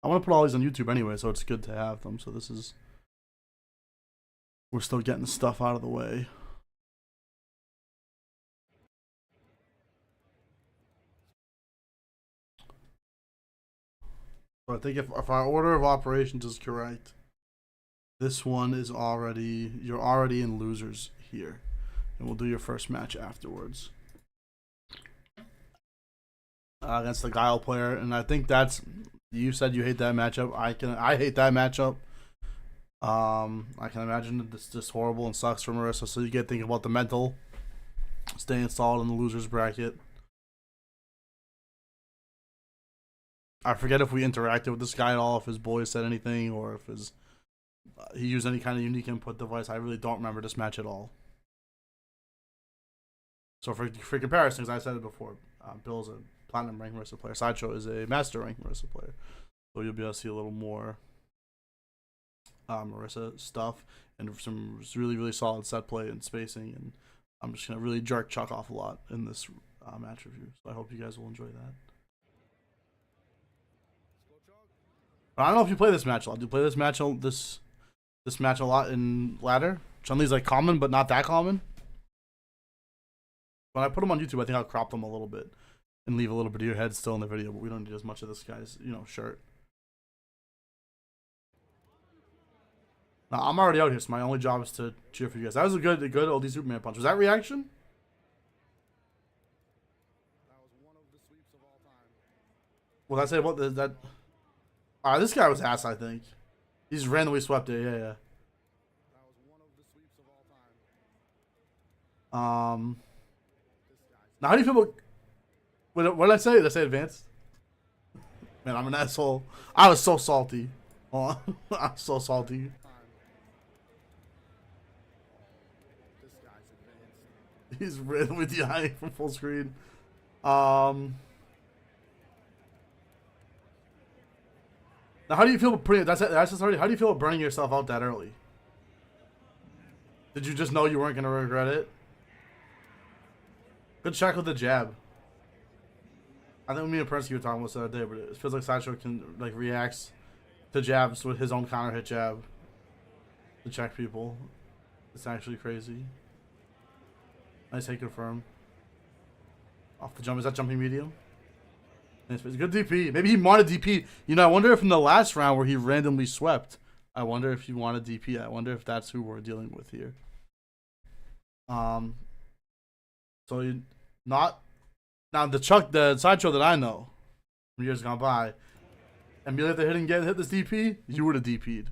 S3: I want to put all these on YouTube anyway, so it's good to have them. So this is, we're still getting stuff out of the way. So I think if our order of operations is correct, this one is already, you're already in losers here, and we'll do your first match afterwards against the Guile player. And I think that's, you said you hate that matchup. I hate that matchup. I can imagine that it's just horrible and sucks for Marisa. So you get thinking about the mental, stay installed in the losers bracket. I forget if we interacted with this guy at all, if his boys said anything, or if his he used any kind of unique input device. I really don't remember this match at all. So for comparison, as I said it before, Bill's a platinum rank Marisa player. Sideshow is a master rank Marisa player. So you'll be able to see a little more Marisa stuff and some really, really solid set play and spacing. And I'm just going to really jerk Chuck off a lot in this match review. So I hope you guys will enjoy that. I don't know if you play this match a lot. Do you play this match this match a lot in ladder? Chun-Li's like common, but not that common. When I put them on YouTube, I think I'll crop them a little bit and leave a little bit of your head still in the video, but we don't need as much of this guy's, shirt. Now, I'm already out here, so my only job is to cheer for you guys. That was a good oldie Superman punch. Was that reaction?
S4: That was one of the sweeps of all time.
S3: What did I say about that? This guy was ass, I think. He just randomly swept it, yeah.
S4: That was one of the sweeps of all time.
S3: Now, how do you feel about... What did I say? Did I say advanced? Man, I'm an asshole. I was so salty. Oh, I'm so salty.
S4: This guy's advanced.
S3: He's randomly DIing from full screen. Now, how do you feel about putting... That's just already... How do you feel about burning yourself out that early? Did you just know you weren't going to regret it? Good check with the jab. I think me and Prensky were talking about this the other day, but it feels like Sideshow can reacts to jabs with his own counter hit jab to check people. It's actually crazy. Nice hit confirm. Off the jump. Is that jumping medium? Nice. Good DP. Maybe he wanted DP. I wonder if in the last round where he randomly swept, I wonder if he wanted DP. I wonder if that's who we're dealing with here. So you not now the Sideshow that I know from years gone by, and be like the hit this DP, you would have DP'd.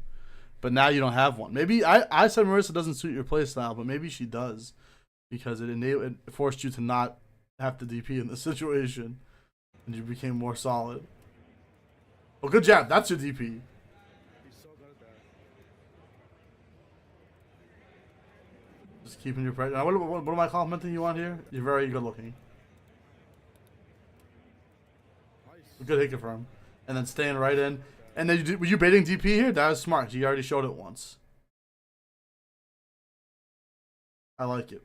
S3: But now you don't have one. Maybe I said Marisa doesn't suit your playstyle, but maybe she does, because it forced you to not have to DP in this situation, and you became more solid. Well, good job. That's your DP.
S4: He's so good at that.
S3: Just keeping your pressure. What am I complimenting you on here? You're very good looking.
S4: Nice.
S3: Good hit confirm. And then staying right in. And then were you baiting DP here? That was smart. You already showed it once. I like it.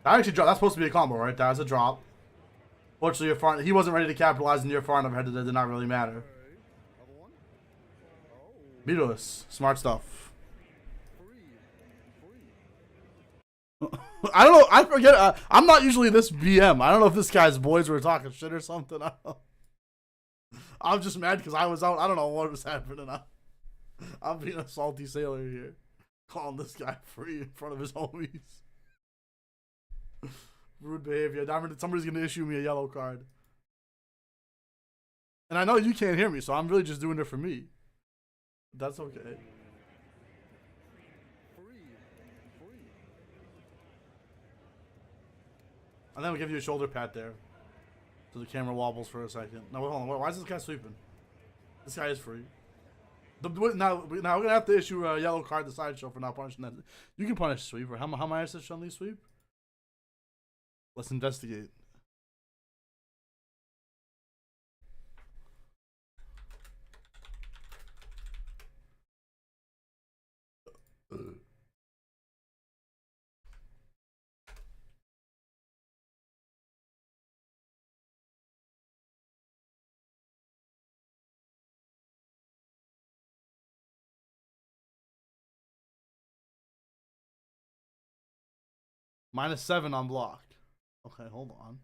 S3: That actually dropped. That's supposed to be a combo, right? That was a drop. Fortunately, your front. He wasn't ready to capitalize, and your front overhead did not really matter.
S4: Level one. Oh.
S3: Beatles. Smart stuff.
S4: Free.
S3: I don't know. I forget. I'm not usually this BM. I don't know if this guy's boys were talking shit or something. I'm just mad because I was out. I don't know what was happening. I'm being a salty sailor here. Calling this guy free in front of his homies. Rude behavior. Somebody's gonna issue me a yellow card. And I know you can't hear me, so I'm really just doing it for me. That's okay.
S4: Free.
S3: And then we give you a shoulder pat there. So the camera wobbles for a second. No, wait, hold on. Why is this guy sweeping? This guy is free. Now we're gonna have to issue a yellow card to Sideshow for not punishing that. You can punish sweeper. How much does Chun-Li sweep? Let's investigate. -7 on block. Okay, hold on.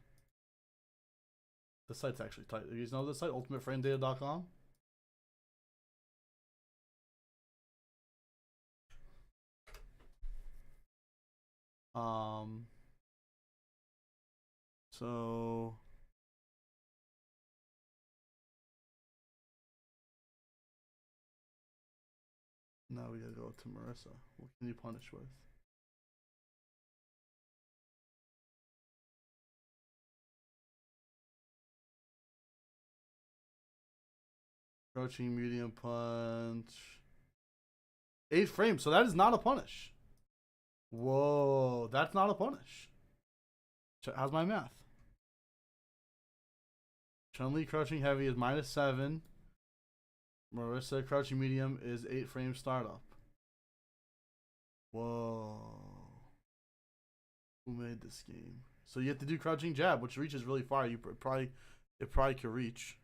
S3: The site's actually tight. You guys know this site, ultimateframedata.com? So now we gotta go to Marissa. What can you punish with? Crouching medium punch. 8 frames, so that is not a punish. Whoa, that's not a punish. How's my math? Chun-Li crouching heavy is -7. Marissa crouching medium is 8 frame startup. Whoa. Who made this game? So you have to do crouching jab, which reaches really far. It probably could reach.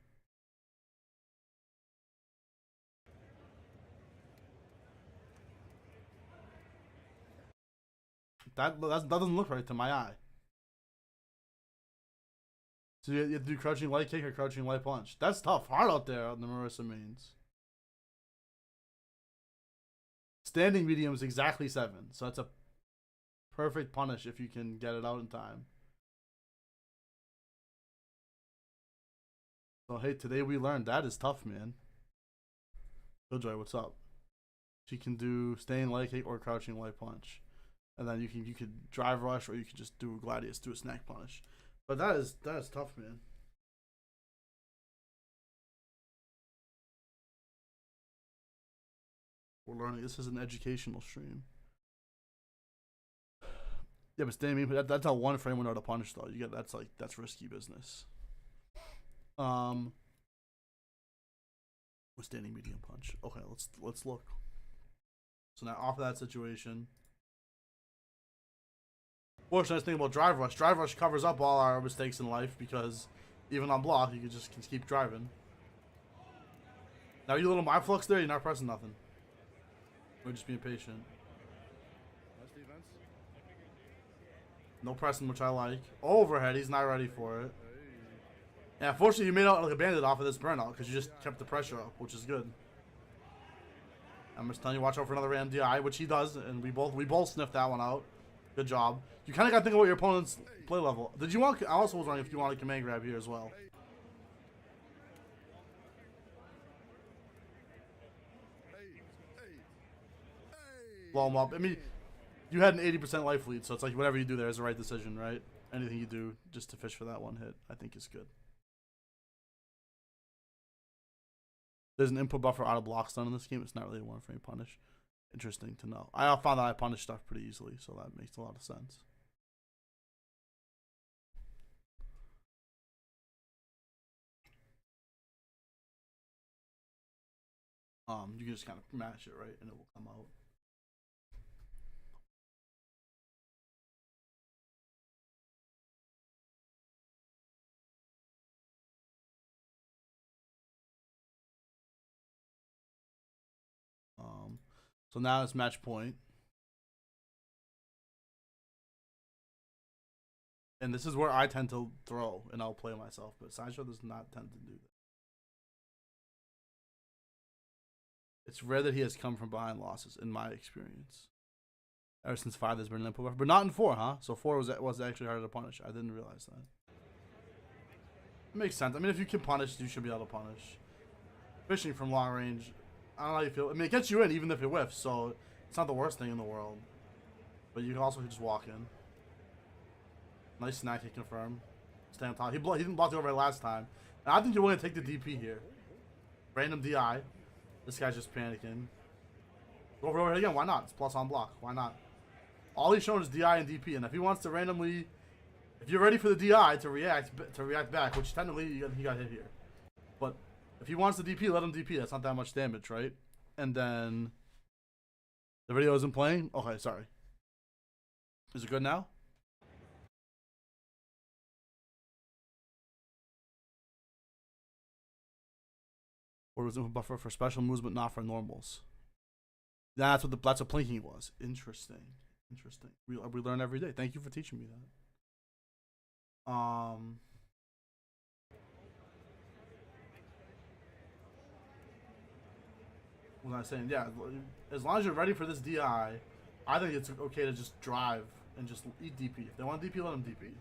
S3: That doesn't look right to my eye. So you have to do crouching light kick or crouching light punch. That's tough. Hard out there on the Marissa mains. Standing medium is exactly 7. So that's a perfect punish if you can get it out in time. So hey, today we learned that is tough, man. Killjoy, what's up? She can do standing light kick or crouching light punch. And then you could drive rush, or you could just do a Gladius, do a snack punish. But that is tough, man. We're learning. This is an educational stream. Yeah, but standing medium, that's how 1 frame window to punish though. You get that's risky business. With standing medium punch. Okay, let's look. So now off of that situation. Fortunately, nice thing about drive rush. Drive rush covers up all our mistakes in life because even on block, you can just keep driving. Now you little my flux there, you're not pressing nothing. We're just being patient.
S4: Nice defense.
S3: No pressing, which I like. Overhead, he's not ready for it. Yeah, fortunately, you made out like a bandit off of this burnout because you just kept the pressure up, which is good. I'm just telling you, watch out for another MDI, which he does, and we both sniffed that one out. Good job. You kind of got to think about your opponent's play level. Did you want? I also was wondering if you wanted command grab here as well. Blow him up. I mean, you had an 80% life lead, so it's like whatever you do there is the right decision, right? Anything you do just to fish for that one hit, I think is good. There's an input buffer out of block stun in this game. It's not really a 1 frame punish. Interesting to know. I found that I punish stuff pretty easily, so that makes a lot of sense. You can just kind of mash it, right, and it will come out. So now it's match point. And this is where I tend to throw and I'll play myself, but Sideshow does not tend to do that. It's rare that he has come from behind losses, in my experience. Ever since 5, there's been an input buffer, but not in 4, huh? So 4 was actually harder to punish. I didn't realize that. It makes sense. I mean, if you can punish, you should be able to punish. Fishing from long range, I don't know how you feel. I mean, it gets you in even if it whiffs, so it's not the worst thing in the world. But you can also just walk in. Nice snack, he confirmed. Stay on top. He didn't block the overhead last time. And I think you're willing to take the DP here. Random DI. This guy's just panicking. Go over overhead again. Why not? It's plus on block. Why not? All he's shown is DI and DP. And if he wants to randomly... If you're ready for the DI to react back, which technically he got hit here. But if he wants the DP, let him DP. That's not that much damage, right? And then... The video isn't playing? Okay, sorry. Is it good now? Or was input buffer for special moves but not for normals? That's what plinking was. Interesting. Interesting. We learn every day. Thank you for teaching me that. What was I saying? Yeah, as long as you're ready for this DI, I think it's okay to just drive and just eat DP. If they want DP, let them DP.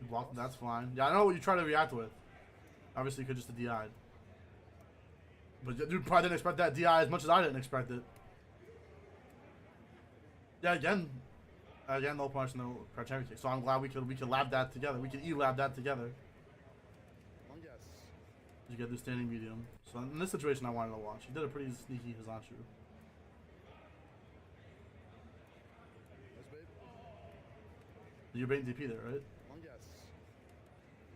S3: You block, that's fine. Yeah, I know what you try to react with. Obviously, you could just have DI'd. But you probably didn't expect that DI as much as I didn't expect it. Yeah, again, no punch, no criteria kick. So I'm glad we could lab that together. We could E-lab that together.
S4: Yes.
S3: You get the standing medium. So in this situation, I wanted to watch. He did a pretty sneaky Hizanshu.
S4: Nice bait.
S3: You're baiting DP there, right?
S4: Yes.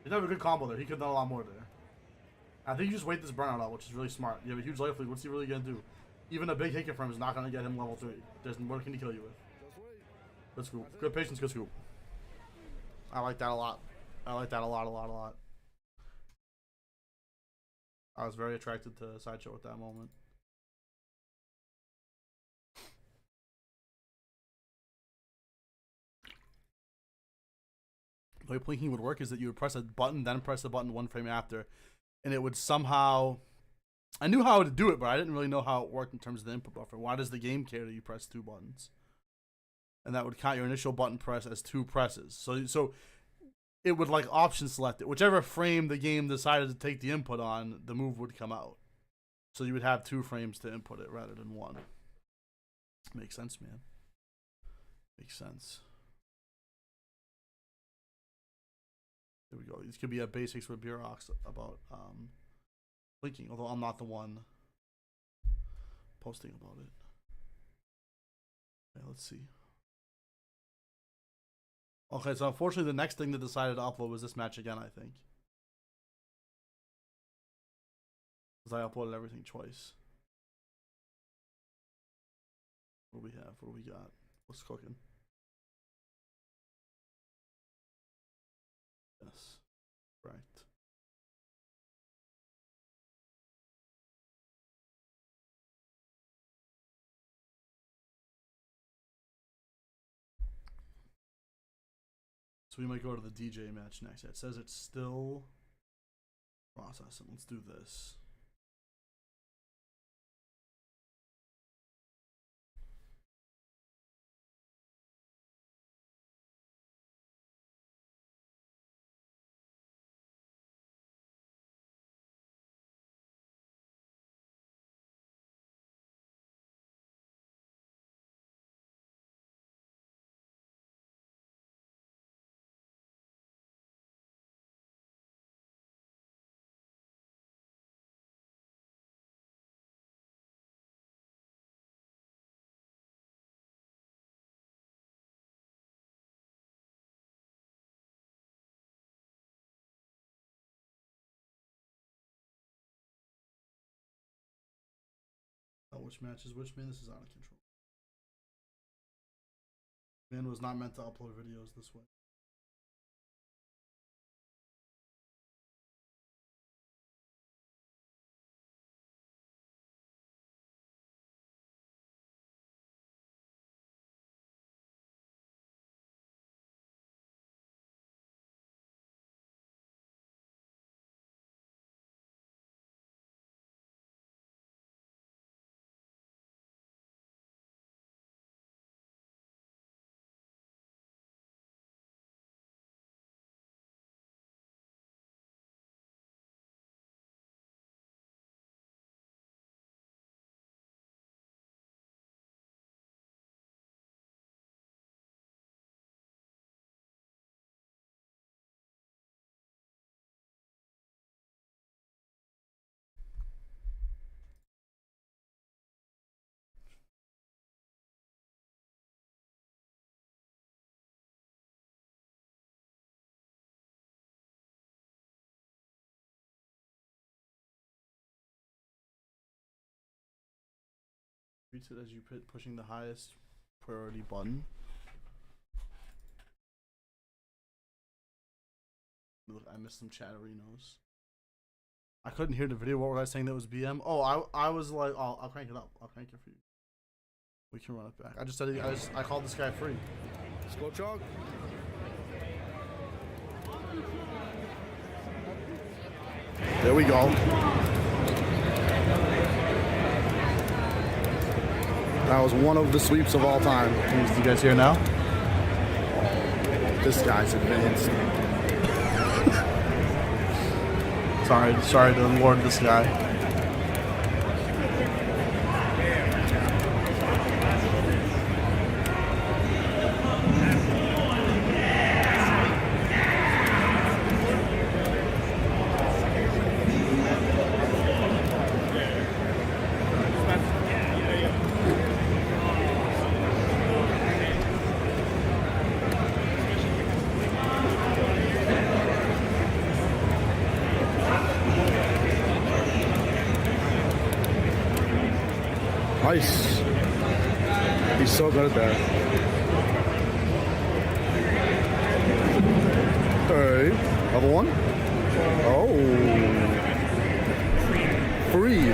S3: He did have a good combo there. He could have done a lot more there. I think you just wait this burnout out, which is really smart. You have a huge life lead. What's he really going to do? Even a big hit confirm is not going to get him level 3. What can he kill you with?
S4: Just wait.
S3: Good scoop. Good patience, good scoop. I like that a lot. I like that a lot. I was very attracted to Sideshow at that moment. The way plinking would work is that you would press a button, then press the button one frame after, and it would somehow... I knew how to do it, but I didn't really know how it worked in terms of the input buffer. Why does the game care that you press 2 buttons? And that would count your initial button press as 2 presses. So it would like option select it. Whichever frame the game decided to take the input on, the move would come out. So you would have 2 frames to input it rather than 1. Makes sense, man. Makes sense. There we go. These could be a basics with Burox about blinking, although I'm not the one posting about it. Okay, let's see. Okay, so unfortunately the next thing that decided to upload was this match again, I think. Because I uploaded everything twice. What do we have? What do we got? What's cooking? Yes. Right. So we might go to the DJ match next. It says it's still processing. Let's do this. Oh, which match is which, man? This is out of control. Man was not meant to upload videos this way. Treats it as you pushing the highest priority button. Look, I missed some chatterinos. I couldn't hear the video. What was I saying that was BM? Oh, I was like, oh, I'll crank it up. I'll crank it for you. We can run it back. I just said I called this guy free.
S4: Let's go, Chug. There we go. That was one of the sweeps of all time.
S3: You guys hear now?
S4: This guy's advanced.
S3: Sorry to lord this guy.
S4: Nice. He's so good at that. Hey, another one. Oh. Free.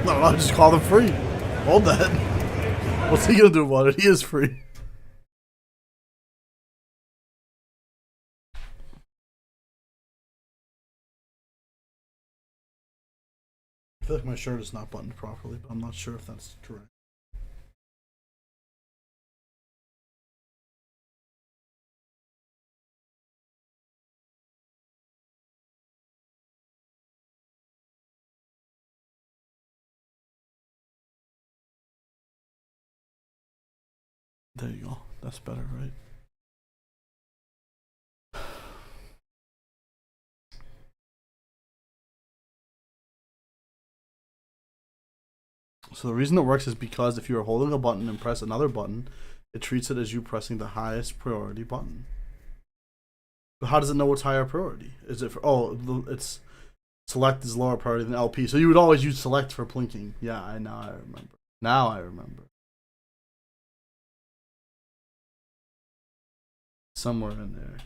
S3: No, just call him free. Hold that. What's he gonna do about it? He is free. I feel like my shirt is not buttoned properly, but I'm not sure if that's correct. There you go. That's better, right? So the reason it works is because if you are holding a button and press another button, it treats it as you pressing the highest priority button. But how does it know what's higher priority? Is it for, it's select is lower priority than LP. So you would always use select for plinking. Yeah, I remember. Now I remember. Somewhere in there.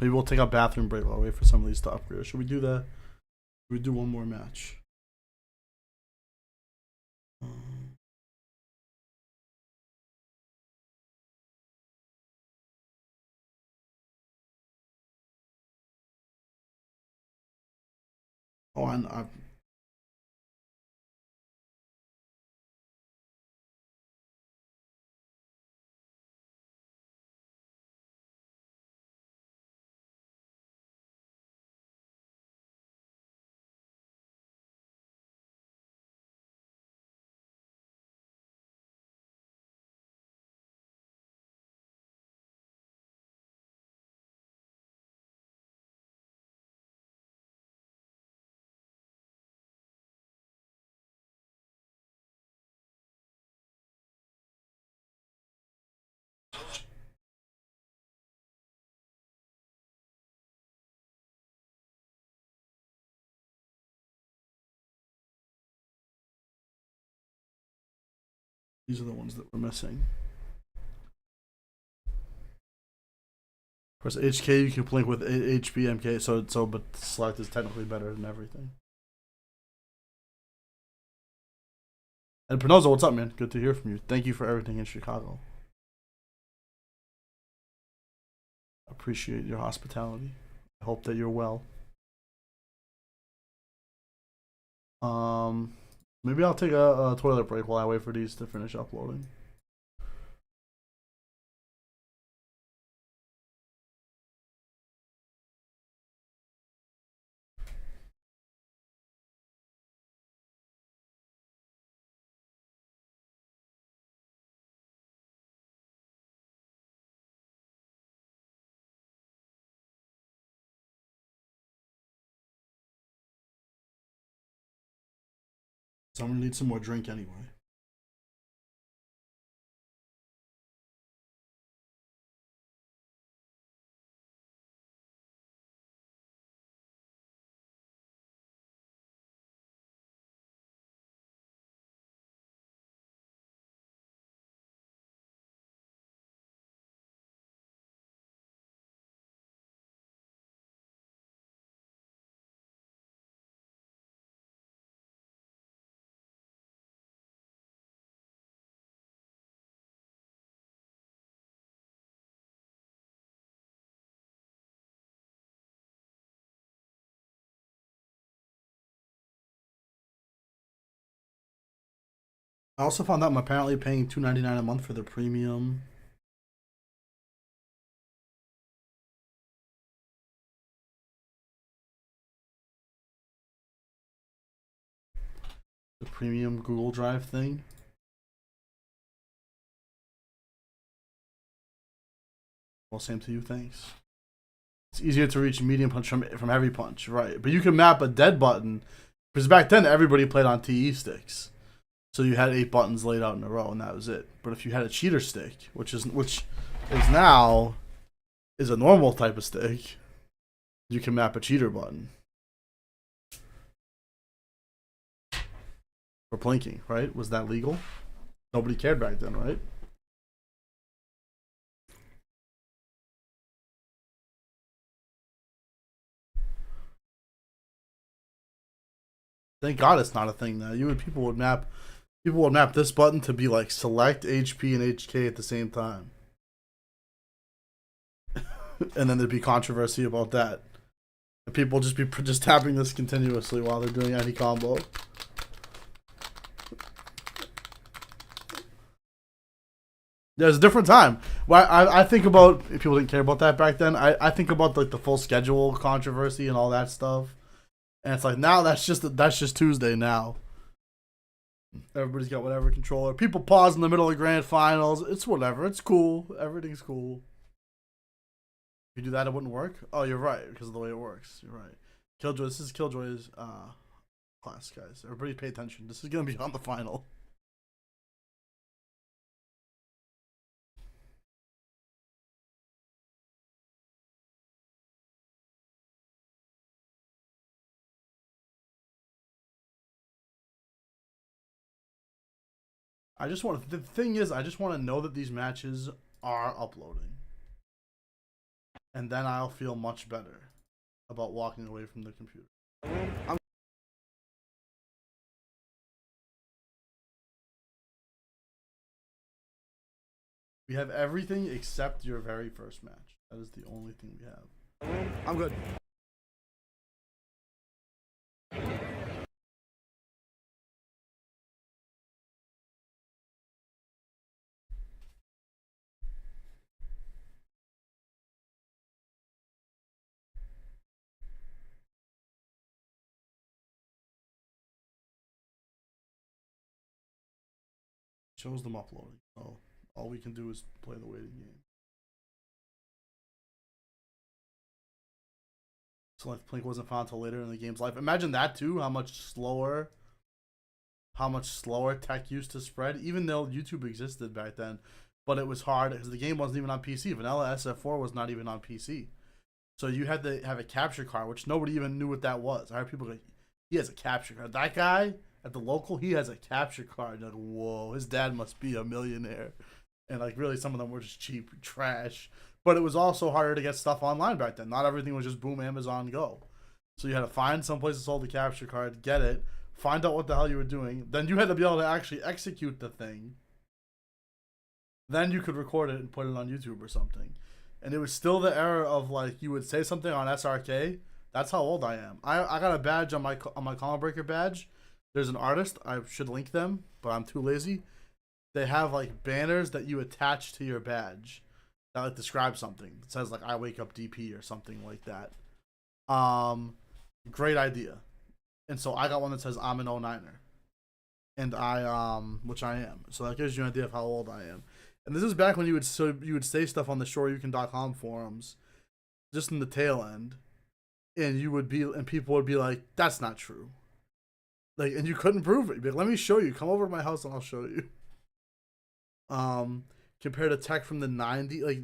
S3: Maybe we'll take a bathroom break while we wait for some of these to upgrade. Should we do that? Should we do one more match? Oh, and I've these are the ones that we're missing. Of course, HK you can blink with HBMK, but select is technically better than everything. And Penozo, what's up, man? Good to hear from you. Thank you for everything in Chicago. Appreciate your hospitality. I hope that you're well. Maybe I'll take a toilet break while I wait for these to finish uploading. So I'm gonna need some more drink anyway. I also found out I'm apparently paying $2.99 a month for the premium. The premium Google Drive thing. Well, same to you, thanks. It's easier to reach medium punch from heavy punch, right? But you can map a dead button because back then everybody played on TE sticks, so you had 8 buttons laid out in a row and that was it. But if you had a cheater stick, which is now is a normal type of stick, you can map a cheater button for plinking, right? Was that legal? Nobody cared back then, right? Thank God it's not a thing now. People would map this button to be like select HP and HK at the same time. And then there'd be controversy about that. And people just be just tapping this continuously while they're doing any combo. There's a different time. Well, I think about, if people didn't care about that back then, I think about like the full schedule controversy and all that stuff. And it's like now that's just Tuesday now. Everybody's got whatever controller. People pause in the middle of grand finals. It's whatever. It's cool. Everything's cool. If you do that, it wouldn't work. Oh, you're right because of the way it works. You're right. Killjoy. This is Killjoy's class, guys. Everybody, pay attention. This is gonna be on the final. The thing is, I just want to know that these matches are uploading. And then I'll feel much better about walking away from the computer. We have everything except your very first match. That is the only thing we have.
S4: I'm good.
S3: Shows them uploading. So all we can do is play the waiting game. Select Plink wasn't found until later in the game's life. Imagine that too, how much slower tech used to spread, even though YouTube existed back then. But it was hard because the game wasn't even on PC. Vanilla SF4 was not even on PC. So you had to have a capture card, which nobody even knew what that was. I heard people go, he has a capture card. That guy at the local, he has a capture card. Like, whoa, his dad must be a millionaire. And like really some of them were just cheap trash. But it was also harder to get stuff online back then. Not everything was just boom, Amazon, go. So you had to find some place that sold the capture card, get it, find out what the hell you were doing. Then you had to be able to actually execute the thing. Then you could record it and put it on YouTube or something. And it was still the era of like you would say something on SRK. That's how old I am. I got a badge on my Combo Breaker badge. There's an artist. I should link them, but I'm too lazy. They have like banners that you attach to your badge that like describe something. It says like I wake up DP or something like that. Great idea. And so I got one that says I'm an 09er. And which I am. So that gives you an idea of how old I am. And this is back when you would say stuff on the Shoryuken.com forums, just in the tail end, and people would be like, "That's not true." Like, and you couldn't prove it. You'd be like, let me show you. Come over to my house and I'll show you. Compared to tech from the 90s, like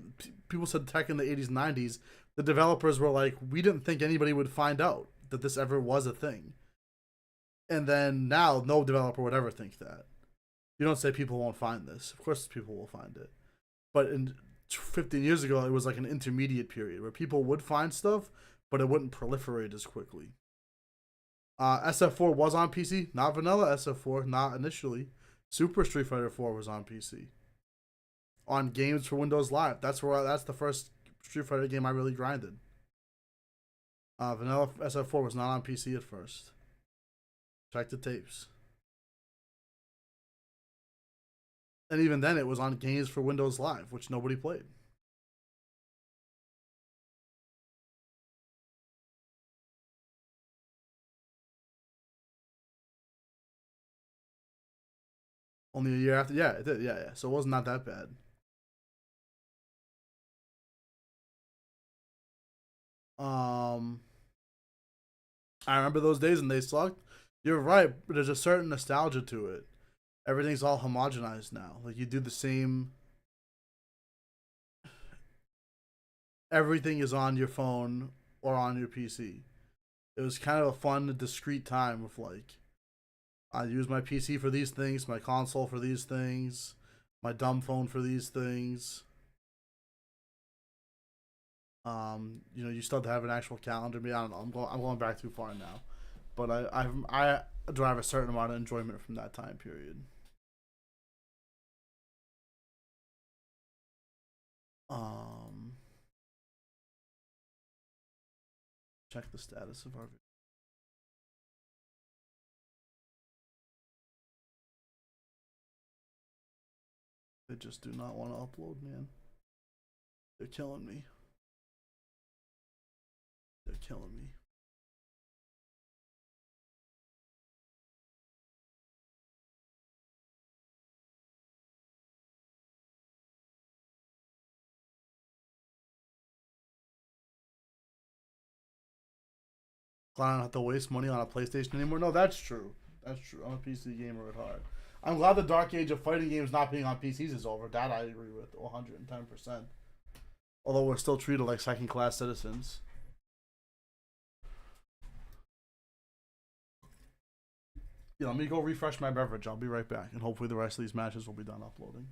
S3: people said tech in the 80s, 90s, the developers were like, we didn't think anybody would find out that this ever was a thing. And then now, no developer would ever think that. You don't say people won't find this. Of course, people will find it. But in 15 years ago, it was like an intermediate period where people would find stuff, but it wouldn't proliferate as quickly. SF4 was on PC, not vanilla SF4, not initially. Super Street Fighter 4 was on PC. On Games for Windows Live. That's the first Street Fighter game I really grinded. Vanilla SF4 was not on PC at first. Check the tapes. And even then, it was on Games for Windows Live, which nobody played. Only a year after, yeah, it did, yeah. So it was not that bad. I remember those days and they sucked. You're right, but there's a certain nostalgia to it. Everything's all homogenized now. Like you do the same. Everything is on your phone or on your PC. It was kind of a fun, discrete time of like, I use my PC for these things, my console for these things, my dumb phone for these things. You still have to have an actual calendar. I don't know. I'm going back too far now, but I derive a certain amount of enjoyment from that time period. Check the status of our video. They just do not want to upload, man. They're killing me. They're killing me. I don't have to waste money on a PlayStation anymore. No, that's true. That's true. I'm a PC gamer at heart. I'm glad the dark age of fighting games not being on PCs is over. That I agree with 110%. Although we're still treated like second-class citizens. Yeah, let me go refresh my beverage. I'll be right back. And hopefully the rest of these matches will be done uploading.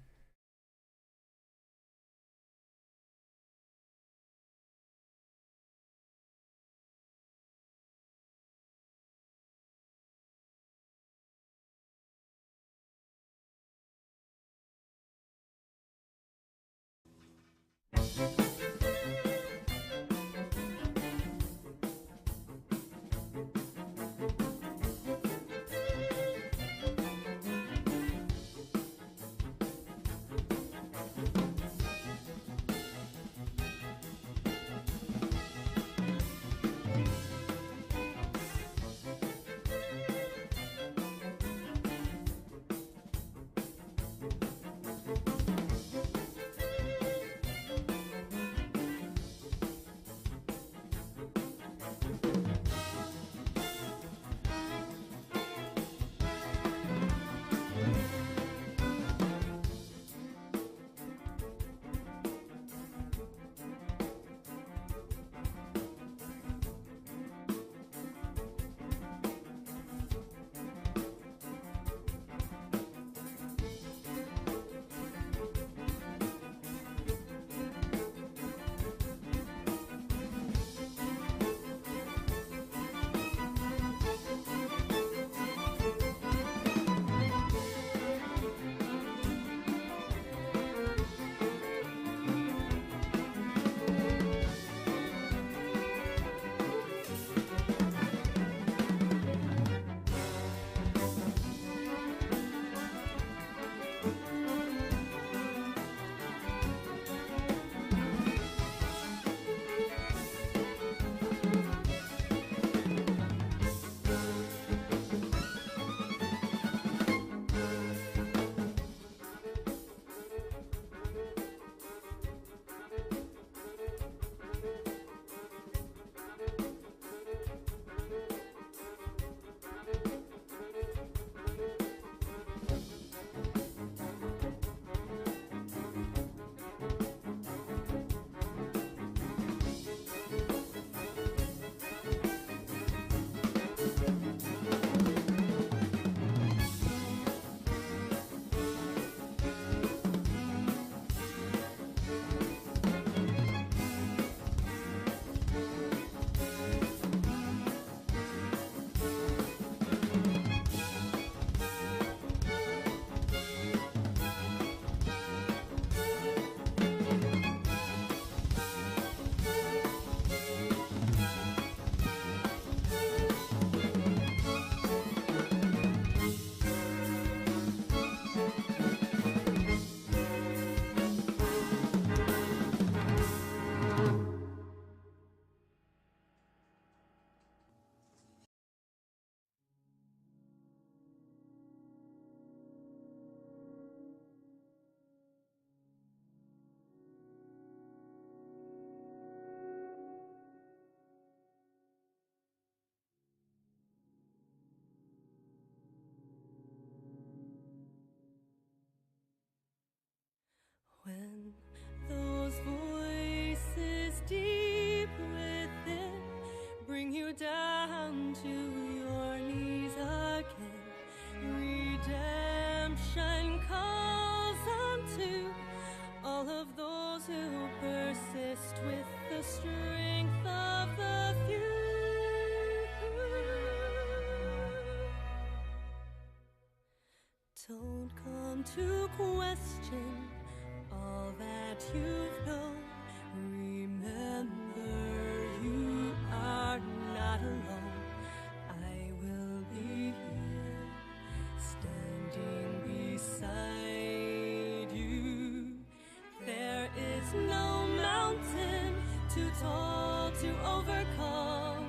S5: tall to overcome.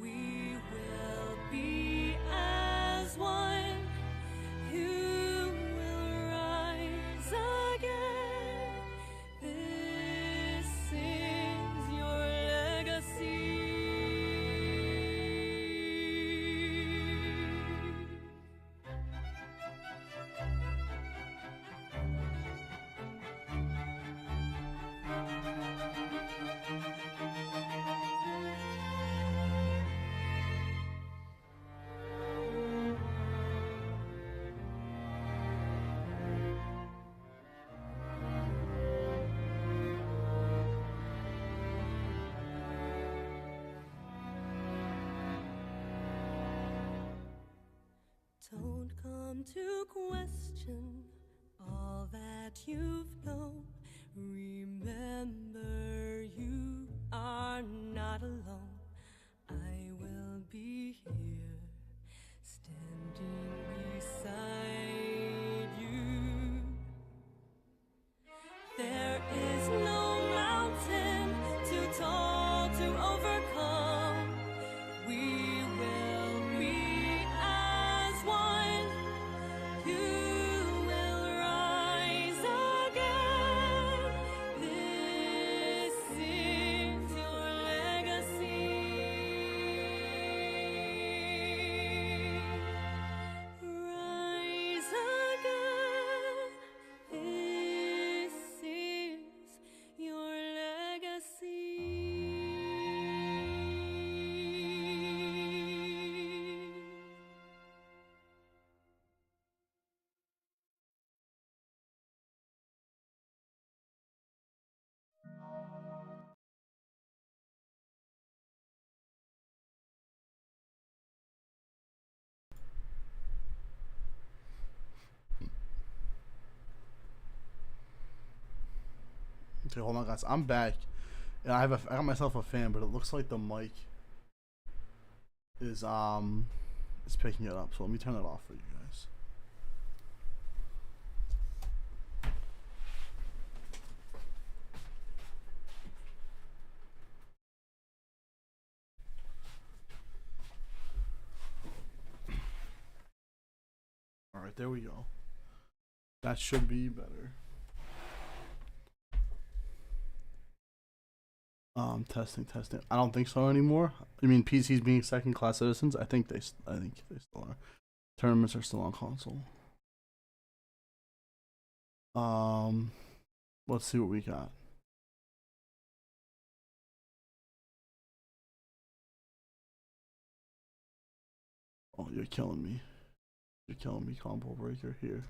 S5: We will be as one. You will rise again. This is your legacy. Don't come to question all that you've known. Remember, you are not alone. I will be here, standing beside you. There is no mountain too tall to overcome. We will be as one. You will rise again. This is your legacy. Rise again. This is your legacy.
S3: Okay, hold on, guys. I'm back. And I got myself a fan, but it looks like the mic is picking it up. So let me turn it off for you guys. All right, there we go. That should be better. Testing. I don't think so anymore. You mean PCs being second-class citizens? I think they still are. Tournaments are still on console. Let's see what we got. Oh, you're killing me. You're killing me, Combo Breaker here.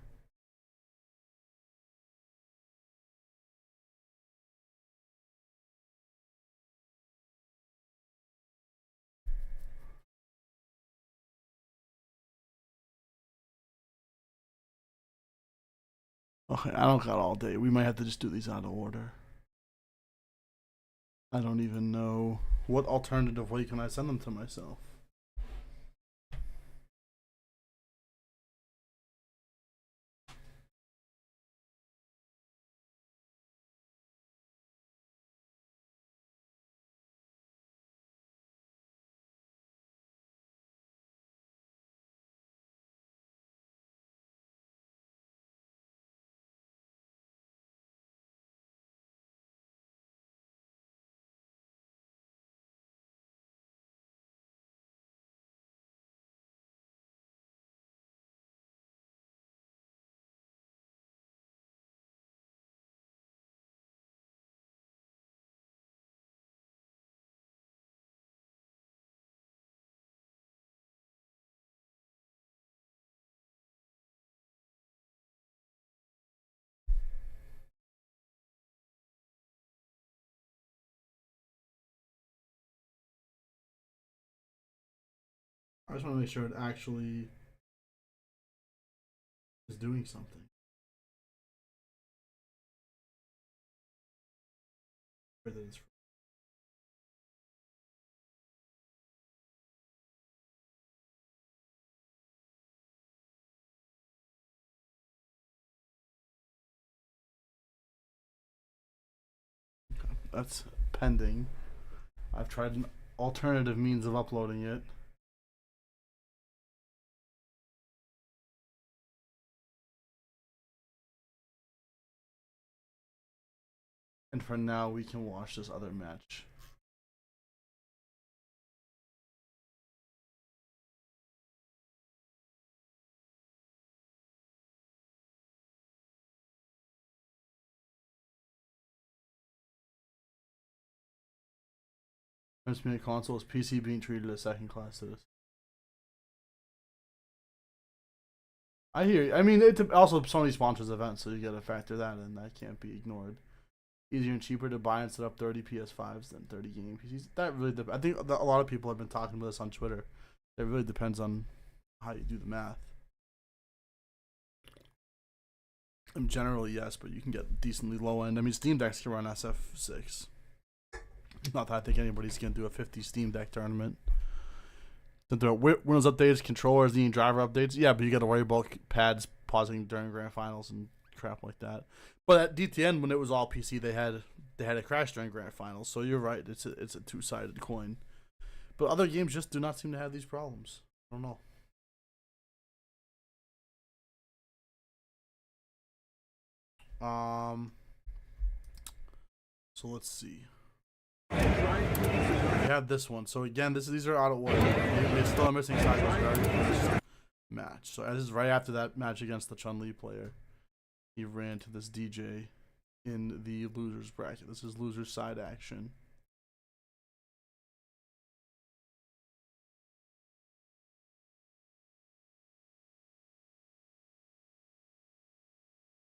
S3: Okay, I don't got all day. We might have to just do these out of order. I don't even know what alternative way can I send them to myself. I just want to make sure it actually is doing something. Or that it's that's pending. I've tried an alternative means of uploading it. And for now, we can watch this other match. Difference between a console is PC being treated as second class citizen. I hear you. I mean, it also Sony sponsors events, so you got to factor that in. That can't be ignored. Easier and cheaper to buy and set up 30 PS5s than 30 gaming PCs. That really, I think a lot of people have been talking about this on Twitter. It really depends on how you do the math. Generally, yes, but you can get decently low end. I mean, Steam Decks can run SF6. Not that I think anybody's going to do a 50 Steam Deck tournament. Then there are Windows updates, controllers, needing driver updates. Yeah, but you got to worry about pads pausing during grand finals and crap like that. But at DTN, when it was all PC, they had a crash during grand finals. So you're right, it's a two-sided coin. But other games just do not seem to have these problems. I don't know. So let's see. We have this one. So again, these are out of order. We still are missing Sideshow's match. So this is right after that match against the Chun-Li player. He ran to this DJ in the losers bracket. This is loser side action.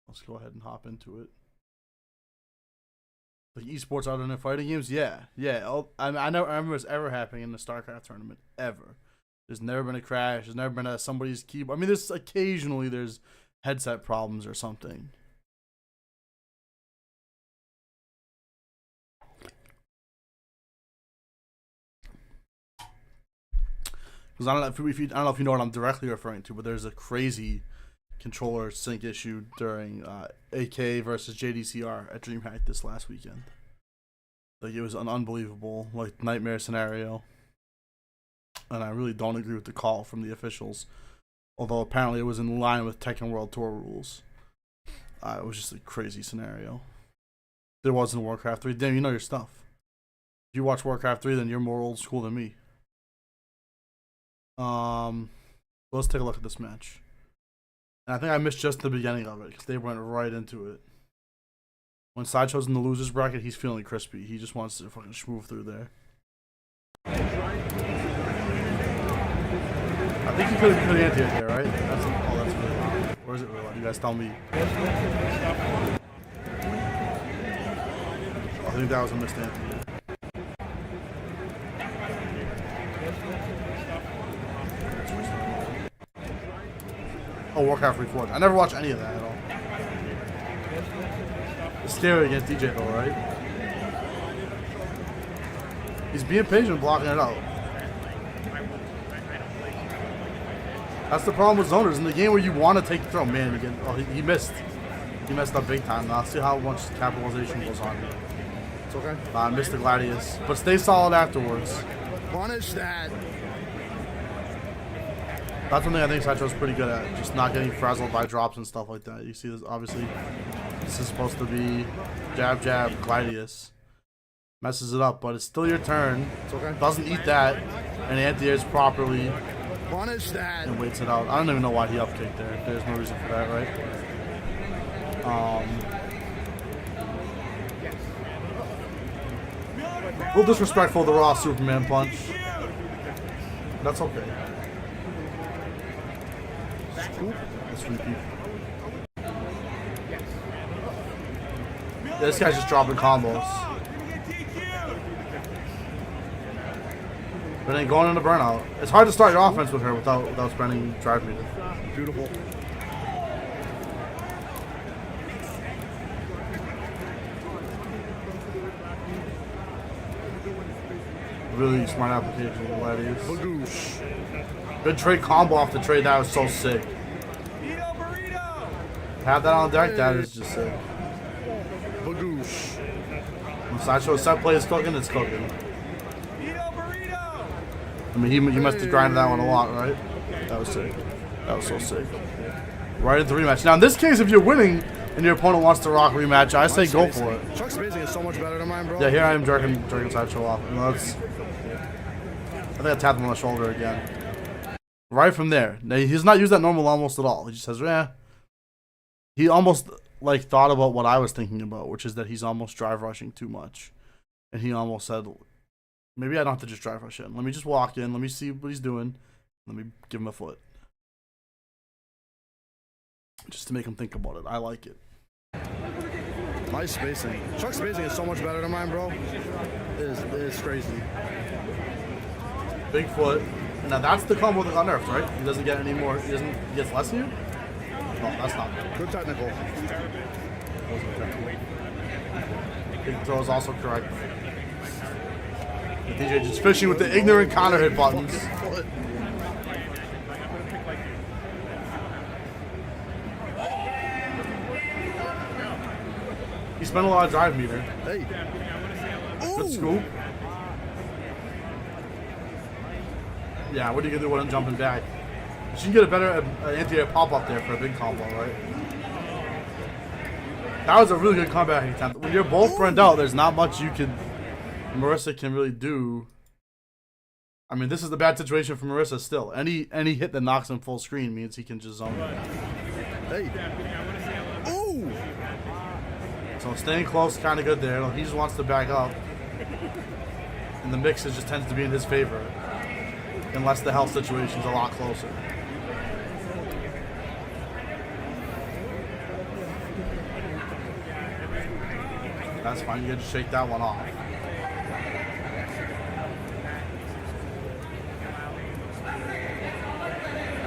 S3: Let's go ahead and hop into it. Like esports alternate fighting games, yeah. I remember this ever happening in the StarCraft tournament ever. There's never been a crash. There's never been somebody's keyboard. I mean, there's headset problems or something. Because I don't know if you know what I'm directly referring to, but there's a crazy controller sync issue during AK versus JDCR at DreamHack this last weekend. Like, it was an unbelievable, like, nightmare scenario. And I really don't agree with the call from the officials. Although apparently it was in line with Tekken World Tour rules. It was just a crazy scenario. There wasn't Warcraft 3. Damn, you know your stuff. If you watch Warcraft 3, then you're more old school than me. Let's take a look at this match. And I think I missed just the beginning of it because they went right into it. When Sideshow's in the losers bracket, he's feeling crispy. He just wants to fucking schmooze through there. I think he could have anti-hit there, right? That's really loud. Or is it really loud? You guys tell me. I think that was a missed anti-hit. Oh, Warcraft Reforged. I never watched any of that at all. It's scary against DJ though, right? He's being patient, blocking it out. That's the problem with zoners. In the game where you want to take the throw, man, again. Oh, he missed. He messed up big time. Now, let's see how much capitalization goes on.
S4: It's okay.
S3: I missed the Gladius. But stay solid afterwards.
S4: Punish that.
S3: That's something I think Sideshow's pretty good at. Just not getting frazzled by drops and stuff like that. You see this, obviously. This is supposed to be jab, jab, Gladius. Messes it up, but it's still your turn.
S4: It's okay.
S3: Doesn't eat that. And anti-airs properly.
S4: Punish that.
S3: And waits it out. I don't even know why he upkicked there. There's no reason for that, right? A little disrespectful to Raw Superman punch. That's okay. That's repeat. This guy's just dropping combos. But then going into burnout. It's hard to start your offense with her without spending drive meter.
S4: Beautiful.
S3: Really smart application of Gladius.
S4: Bagoosh.
S3: Good trade combo off the trade. That was so sick. Have that on deck. That is just sick.
S4: Bagoosh.
S3: When Sideshow set play is cooking. It's cooking. I mean, he must have grinded that one a lot, right? That was sick. That was so sick. Right into rematch. Now, in this case, if you're winning and your opponent wants to rock rematch, I say go for it.
S4: Chuck's spacing is so much better than mine, bro.
S3: Yeah, here I am jerking Sideshow off. You know, that's, I think I tapped him on the shoulder again. Right from there. Now, he's not used that normal almost at all. He just says, yeah. He almost like thought about what I was thinking about, which is that he's almost drive rushing too much. And he almost said, maybe I don't have to just drive rush in. Let me just walk in. Let me see what he's doing. Let me give him a foot. Just to make him think about it. I like it.
S4: Nice spacing. Chuck's spacing is so much better than mine, bro. It is crazy.
S3: Big foot. Now that's the combo that got nerfed, right? He doesn't get any more. He gets less of you? No, that's not good.
S4: Good technical.
S3: Big throw is also correct. The DJ just fishing with the ignorant counter hit buttons. He spent a lot of drive meter.
S4: Hey.
S3: Good scoop. Yeah, what are you gonna do when I'm jumping back? You should get a better anti-air pop-up there for a big combo, right? That was a really good comeback attempt. When you're both burned out, there's not much Marisa can really do. I mean, this is the bad situation for Marisa still. Any hit that knocks him full screen means he can just zone it.
S4: Hey. Ooh.
S3: So staying close, kind of good there. He just wants to back up. And the mix just tends to be in his favor. Unless the health situation's a lot closer. That's fine, you can just shake that one off.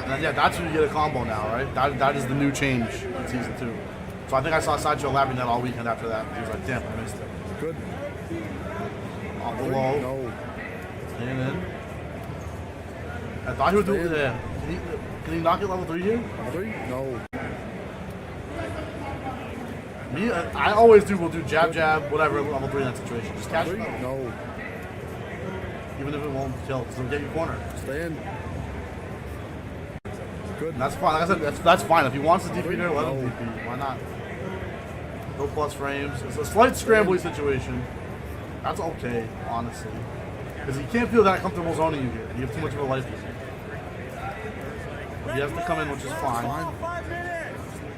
S3: And then, yeah, that's when you get a combo now, right? That is the new change in Season 2. So I think I saw Sideshow lapping that all weekend after that. He was like, damn, I missed it.
S4: Good.
S3: Off the low.
S4: No.
S3: And in. I thought he would do it. Yeah. Can he knock it level 3 here?
S4: Level 3? No.
S3: Me, I always will do jab, whatever, level 3 in that situation. Just catch it.
S4: No.
S3: Even if it won't kill, because it'll get you cornered.
S4: Stay in. Good.
S3: And that's fine. Like I said, that's fine. If he wants to DP there, let him DP. Why not? No plus frames. It's a slight scrambly situation. That's okay, honestly. Because he can't feel that comfortable zoning you here. You have too much of a life vision. He has to come in, which is fine.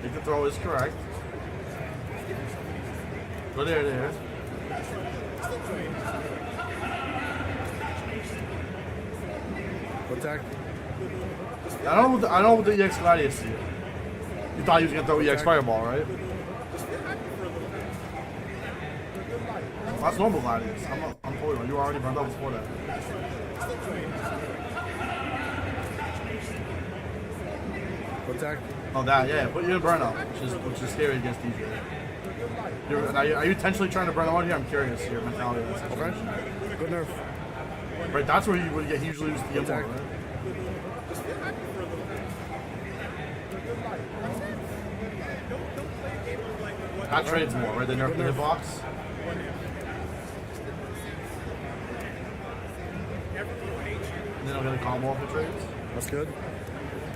S3: Make the throw is correct. Go there.
S4: Attack.
S3: I don't know what the EX Gladius here. You thought he was gonna throw EX Fireball, right? That's normal Gladius. I'm fully one. You were already burned up before that.
S4: Attack.
S3: Oh, that, yeah. Put you in burnout, which is scary against DJ. Are you intentionally trying to burn out here? I'm curious your mentality of that situation.
S4: Okay. Good nerf.
S3: Right, that's where he usually used to get more, right? That trades more, right? They nerf the hitbox. And then I'll get a combo off the trades.
S4: That's good.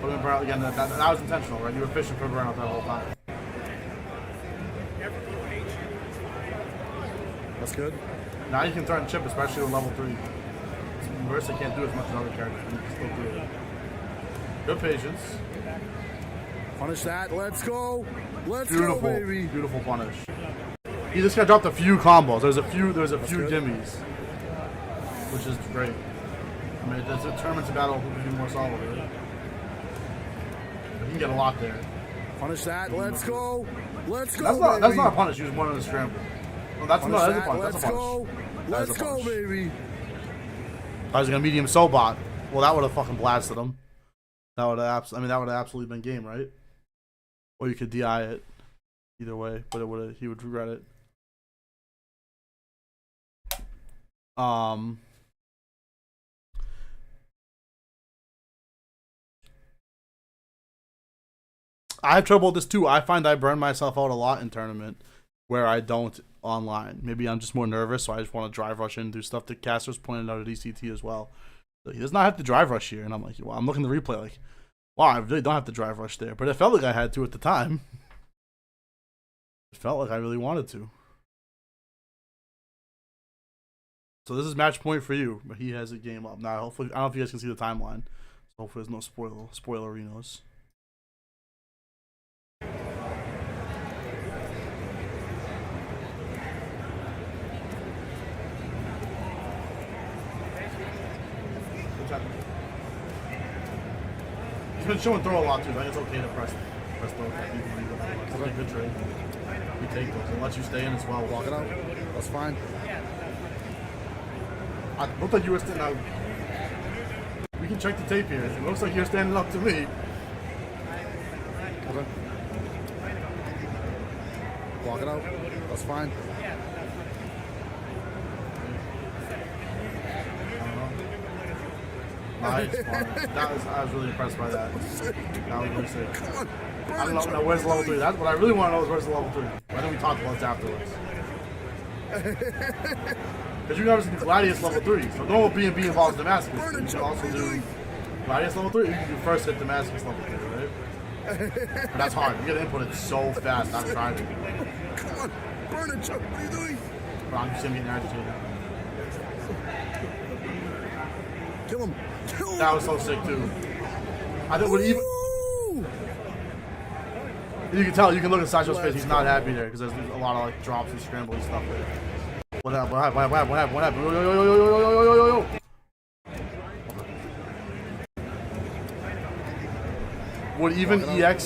S3: Put him in burnout again. That was intentional, right? You were fishing for burnout that whole time.
S4: That's good.
S3: Now you can threaten chip, especially with level 3. Marisa can't do as much as other characters, but you can still do it. Good patience.
S4: Punish that. Let's go. Let's
S3: Beautiful,
S4: go, baby.
S3: beautiful punish. He just got dropped a few combos. There's a few
S4: good.
S3: gimmies, which is great. I mean, it's a tournament's a battle who can do more solid, right? But he can get a lot there.
S4: Punish that. Let's go. Let's go,
S3: That's not a punish. He was one on the scramble. No, that's a punish. That's a punish.
S4: Let's go. Let's go, baby.
S3: I was gonna medium Sobot. Well, that would have fucking blasted him. That would have absolutely been game, right? Or you could DI it. Either way, but he would regret it. I have trouble with this too. I find I burn myself out a lot in tournament where I don't online. Maybe I'm just more nervous, so I just want to drive rush in and do stuff. The caster's pointed out at ECT as well. So he does not have to drive rush here, and I'm like, well, I'm looking at the replay like, wow, I really don't have to drive rush there. But it felt like I had to at the time. It felt like I really wanted to. So this is match point for you, but he has a game up now. Hopefully, I don't know if you guys can see the timeline. So hopefully, there's no spoilerinos. He's been showing throw a lot too. I think it's okay to press throw. It's a good trade. You take those. It lets you stay in as well.
S4: Walk it out. That's fine.
S3: I looked like you were standing out. We can check the tape here. It looks like you're standing up to me.
S4: Okay. Walk it out. That's fine.
S3: Nice. I was really impressed by that. That was really sick. I don't know where's the level 3. That's what I really want to know is where's the level 3. I think we talked about this afterwards. Because you've never seen the Gladius level 3. So normal B&B involves Damascus. You can also do Gladius level 3. You can do first hit Damascus level 3, right? But that's hard. You gotta input it so fast. I've tried it.
S4: Come on. Burn it, Chuck. What are you doing?
S3: But I'm just getting agitated.
S4: Kill him. Kill him.
S3: That was so sick too. I think when even
S4: Ooh.
S3: you can tell, you can look at Sideshow's face. He's not happy there because there's a lot of like drops and scrambles and stuff there. What happened? What happened? What happened? What happened? What happened? Yo yo yo yo yo yo yo yo yo. Would even EX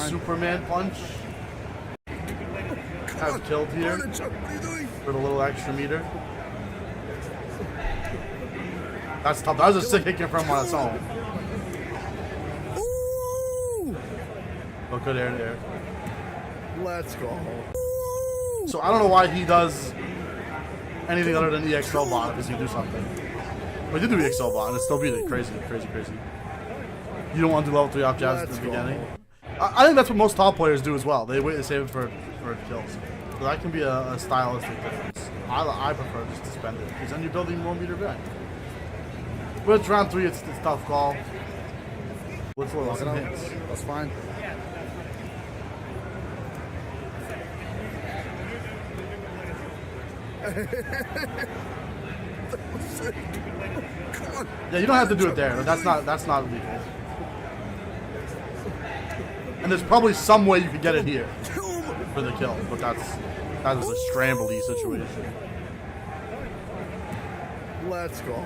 S3: Superman punch have killed here
S4: Burn it, Chuck. What are you doing?
S3: for the little extra meter? That's tough. That was a sick hit from on its own.
S4: Ooh.
S3: Oh, good air there.
S4: Let's go.
S3: So I don't know why he does anything other than EX Robot because he do something. But he did do EX Robot and it still beat it. Crazy, crazy, crazy. You don't want to do level 3 off jabs at the beginning. I think that's what most top players do as well. They wait to save it for kills. So that can be a stylistic difference. I prefer just to spend it because then you're building more meter back. But it's round 3, it's tough call. Let's look at some hits.
S4: That's fine. Come on.
S3: Yeah, you don't have to do it there. That's not legal. And there's probably some way you could get it here for the kill, but that is a scrambledy situation.
S4: Let's go.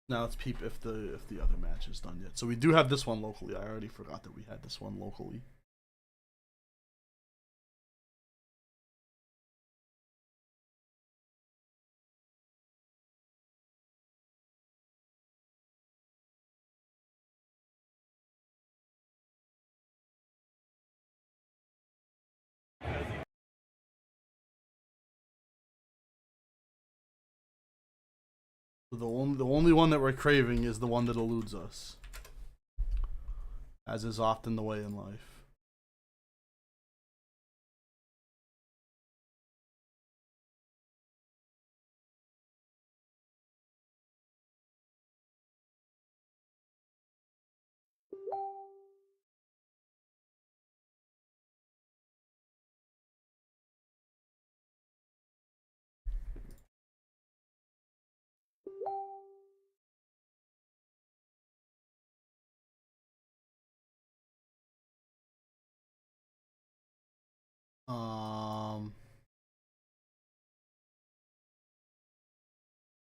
S3: Now let's peep if the other match is done yet. So we do have this one locally. I already forgot that we had this one locally. So the only one that we're craving is the one that eludes us, as is often the way in life.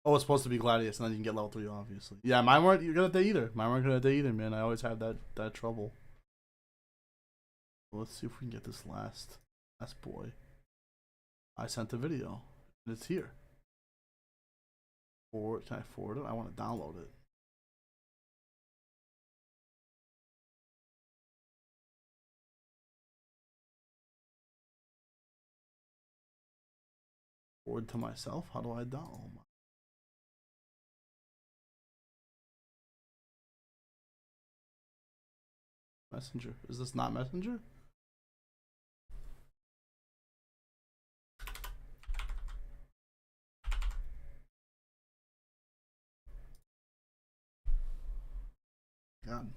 S3: Oh, it's supposed to be Gladius, and then you can get level 3, obviously. Yeah, mine weren't good at that either. Mine weren't good at that either, man. I always have that trouble. Well, let's see if we can get this last boy. I sent the video, and it's here. Can I forward it? I want to download it. Forward to myself? How do I download? Messenger. Is this not Messenger? God.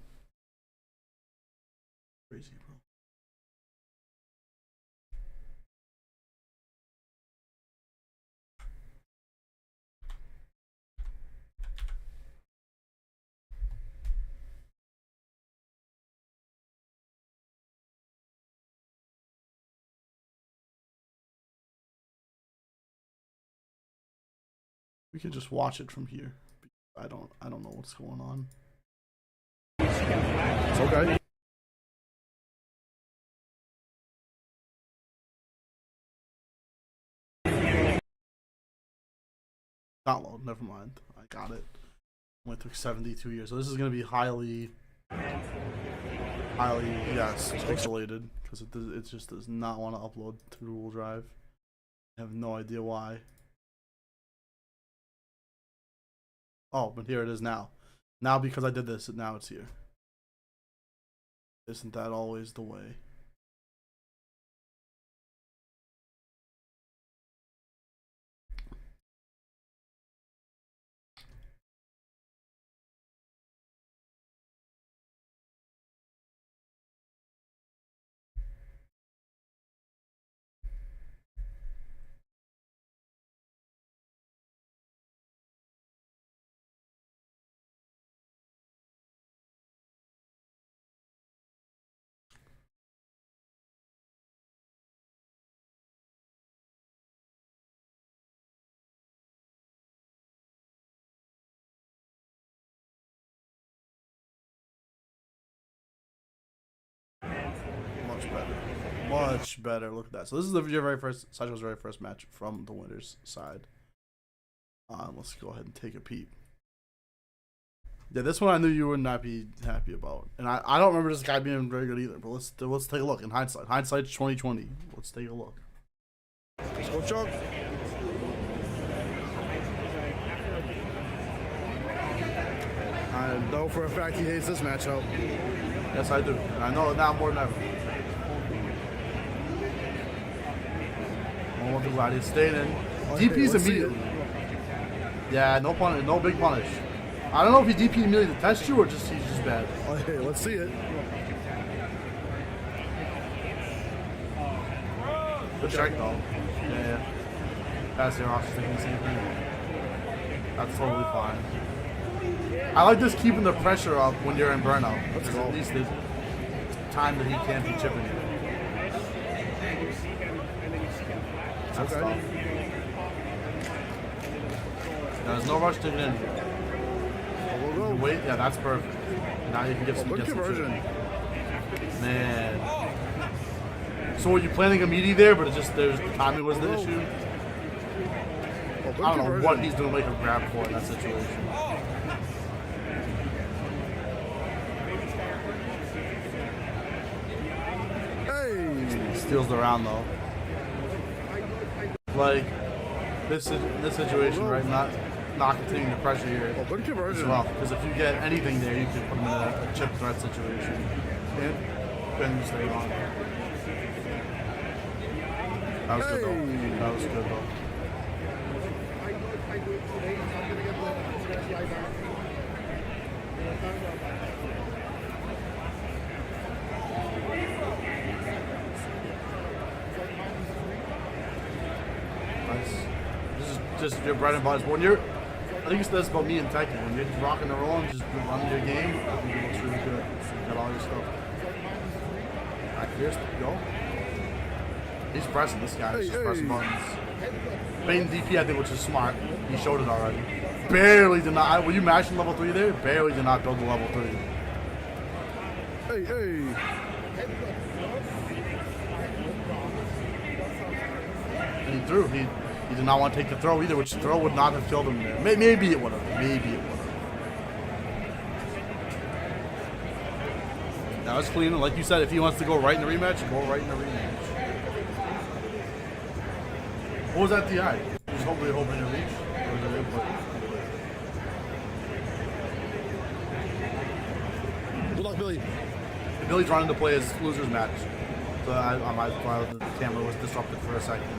S3: Crazy, bro. We can just watch it from here. I don't know what's going on.
S4: It's okay.
S3: Download, never mind. I got it. Went through 72 years. So this is gonna be highly yes, pixelated. Because it just does not want to upload to Google Drive. I have no idea why. Oh, but here it is now. Now because I did this, now it's here. Isn't that always the way? Much better. Much better. Look at that. So this is your very first, Sacho's very first match from the winner's side. Let's go ahead and take a peep. Yeah, this one I knew you would not be happy about, and I don't remember this guy being very good either. But let's take a look in hindsight. Hindsight's 2020. Let's take a look.
S4: Let's go, Chuck. I know for a fact he hates this matchup.
S3: Yes, I do. And I know it now more than ever. I want to glad he's staying in. DP's
S4: let's see
S3: immediately. Yeah, no punish, no big punish. I don't know if he DP immediately to test you or just he's just bad.
S4: Oh, hey, let's see it.
S3: Good check though. Yeah. That's the Ross thinking the same thing. That's totally fine. I like this keeping the pressure up when you're in burnout. Because at least there's time that he can't be chipping you. That's
S4: Okay.
S3: tough. There's no rush to get in here.
S4: We'll
S3: You
S4: go.
S3: wait, yeah, that's perfect. Now you can get some
S4: Good conversion.
S3: Man. So were you planning a meaty there, but it just there's timing was the issue?
S4: Oh, good
S3: I don't know
S4: conversion.
S3: what he's gonna make a grab for in that situation.
S4: Hey.
S3: Steals the round though. Like this situation, right? Not continuing the pressure here
S4: Oh, good
S3: as
S4: conversion.
S3: well. Because if you get anything there, you can put him in a chip threat situation. And then stay on. That was good though.
S4: Hey.
S3: That was good though. Nice. This is just your bread and butter. When you're, I think it's this about me and Tekken. When you're just rocking and rolling, just running your game, I think it looks really good. You got all your stuff. Alright, here's go. He's pressing this guy. He's just
S4: Hey,
S3: pressing
S4: hey.
S3: buttons. Baiting DP, I think, which is smart. He showed it already. Barely did not. Were you mashing level 3 there? Barely did not build the level 3.
S4: Hey, hey.
S3: And he threw. He did not want to take the throw either, which throw would not have killed him there. Maybe it would have. Maybe it would have. Now it's clean. Like you said, if he wants to go right in the rematch, go right in the rematch. What was that DI? Just hoping to reach. Or was it input?
S4: Good luck, Billy.
S3: Billy trying to play his losers match. So the camera was disrupted for a second.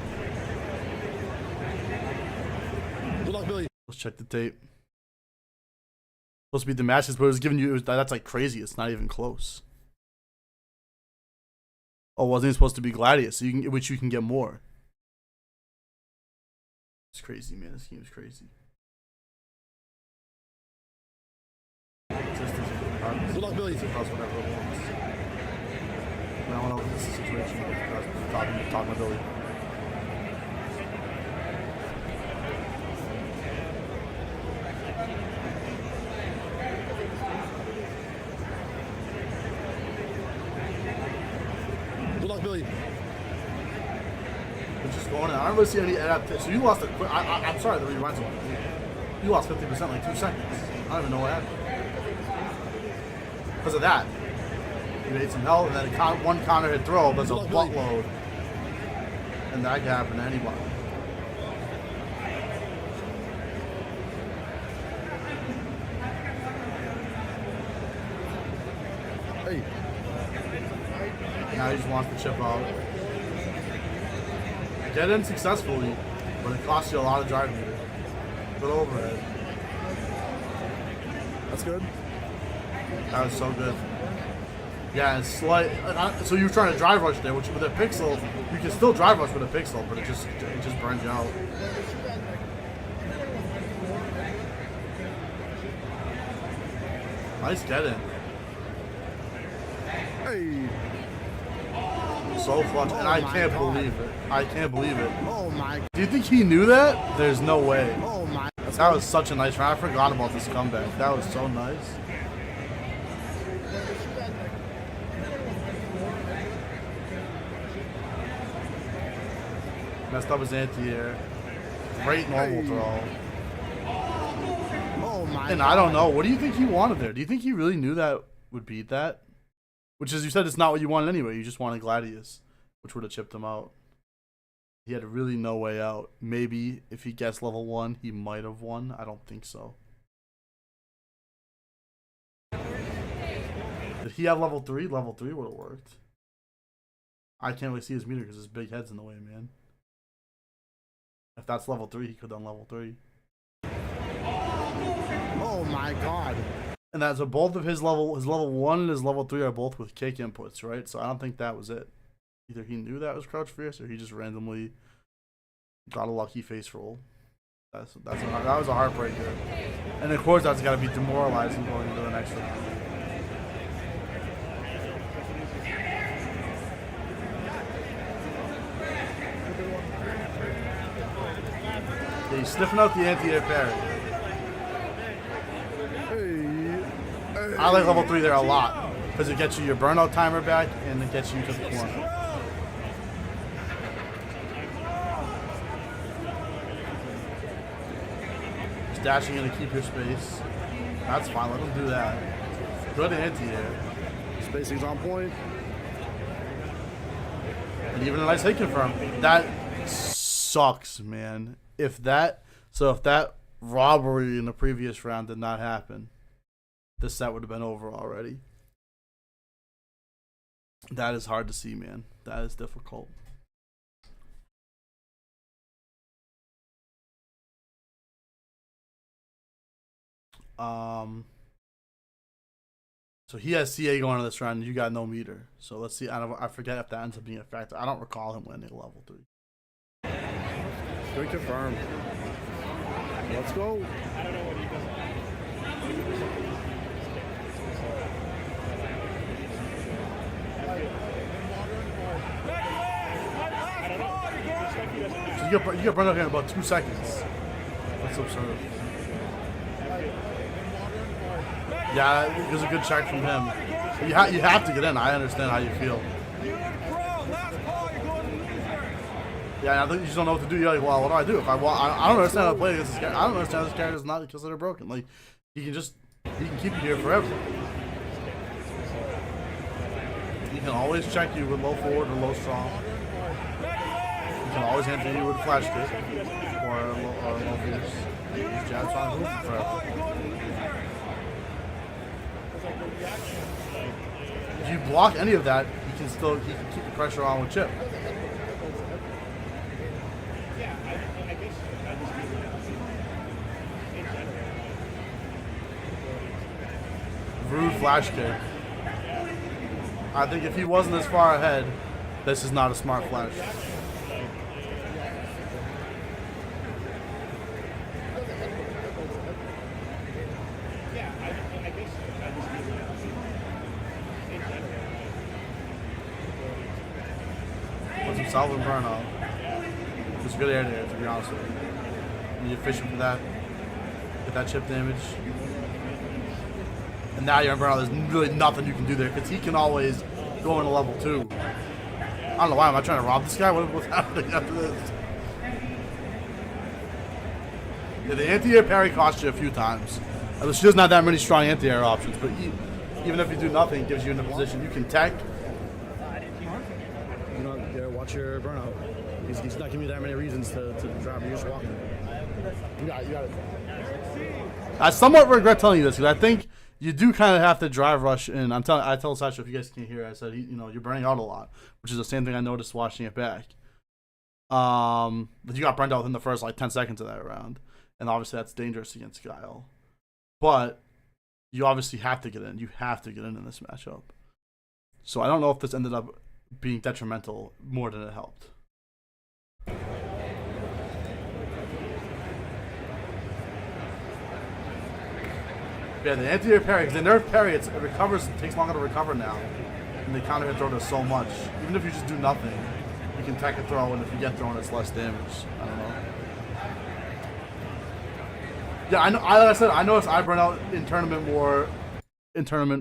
S4: Good luck, Billy.
S3: Let's check the tape. Supposed to be the matches, but it was giving you, that's like crazy. It's not even close. Oh, wasn't it supposed to be Gladius? So which you can get more. It's crazy, man. This game is crazy.
S4: Good luck, Billy.
S3: Whatever it wants. I don't know if this is a situation. Talking to Billy.
S4: Good luck, Billy.
S3: It's just going in. I don't really see any adaptation. So you lost it. I'm sorry, the rewinds one. You lost 50% in like 2 seconds. I don't even know what happened. Because of that. You made some health, and then one counter hit throw, there's a buttload. And that can happen to anybody.
S4: Hey.
S3: Now he just wants to chip out. Get in successfully, but it costs you a lot of drive meter. Good overhead.
S4: That's good.
S3: That was so good. Yeah, it's slight. So you were trying to drive rush there, which with a pixel, you can still drive rush with a pixel, but it just burns you out. Nice get in.
S4: Hey.
S3: So clutch, and I can't believe it. I can't believe it.
S4: Oh my.
S3: Do you think he knew that? There's no way.
S4: Oh my.
S3: That was such a nice round. I forgot about this comeback. That was so nice. Messed up his anti-air. Great normal throw.
S4: Oh my.
S3: And I don't know. What do you think he wanted there? Do you think he really knew that would beat that? Which is, you said it's not what you wanted anyway. You just wanted Gladius, which would have chipped him out. He had really no way out. Maybe if he guessed level 1, he might have won. I don't think so. Did he have level 3? Level 3 would have worked. I can't really see his meter because his big head's in the way, man. If that's level 3, he could have done level 3.
S4: Oh my god.
S3: And that's so both of his level 1 and his level 3 are both with kick inputs, right? So I don't think that was it. Either he knew that was crouch fierce, or he just randomly got a lucky face roll. That was a heartbreaker. And of course, that's got to be demoralizing going into the next round. Yeah, he's sniffing out the anti-air parry. I like level 3 there a lot because it gets you your burnout timer back and it gets you to the corner. Just dashing in to keep your space. That's fine. Let him do that. Good anti-air.
S4: Spacing's on point.
S3: And even a nice hit confirm. That sucks, man. If that robbery in the previous round did not happen, this set would have been over already. That is hard to see, man. That is difficult. So he has CA going into this round, and you got no meter. So let's see. I forget if that ends up being a factor. I don't recall him landing a level 3.
S4: Good confirm. Let's go.
S3: So you get burned up here in about 2 seconds. That's absurd. Yeah, it was a good check from him. You have to get in. I understand how you feel. Yeah, I think you just don't know what to do. You're like, well, what do I do? If I don't understand how to play against this character. I don't understand how this character is not considered broken. Like, he can keep you here forever. He can always check you with low forward or low strong. He can always answer you with a flash kick or a low fierce. Use jabs on hoop forever. you block any of that, he can keep the pressure on with Chip. Rude flash kick. I think if he wasn't as far ahead, this is not a smart flash. Puts himself in burnout. It's a good air there, to be honest with you. And you're fishing for that. Get that chip damage. And now you're in burnout. There's really nothing you can do there because he can always go into level 2. I don't know why. Am I trying to rob this guy? What's happening after this? Yeah, the anti-air parry costs you a few times. She doesn't have that many strong anti-air options, but even if you do nothing, it gives you in a position you can tech.
S4: You know, yeah, watch your burnout. He's not giving you that many reasons to drive. You're just walking. You got it.
S3: I somewhat regret telling you this because I think you do kind of have to drive rush in. I tell Sasha, if you guys can't hear, I said you're burning out a lot, which is the same thing I noticed watching it back. But you got burned out within the first 10 seconds of that round, and obviously that's dangerous against Guile. But you obviously have to get in. You have to get in this matchup. So I don't know if this ended up being detrimental more than it helped. Yeah, the anti-air parry, because the nerf parry, it takes longer to recover now. And the counter hit throw does so much. Even if you just do nothing, you can tech a throw, and if you get thrown, it's less damage. I don't know. Yeah, I know. Like I said, I noticed I burn out in tournament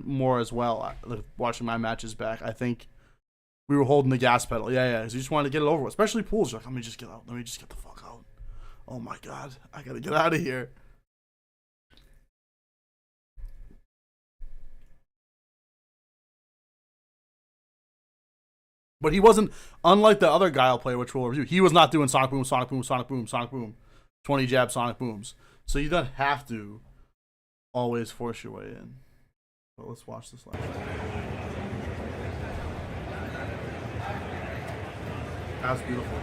S3: more as well. Like, watching my matches back, I think we were holding the gas pedal. Yeah, because you just wanted to get it over with. Especially pools. You're like, let me just get out. Let me just get the fuck out. Oh my god, I gotta get out of here. But he wasn't, unlike the other Guile player, which we'll review, he was not doing Sonic Boom, Sonic Boom, Sonic Boom, Sonic Boom. 20 jab Sonic Booms. So you don't have to always force your way in. But let's watch this last. That's beautiful.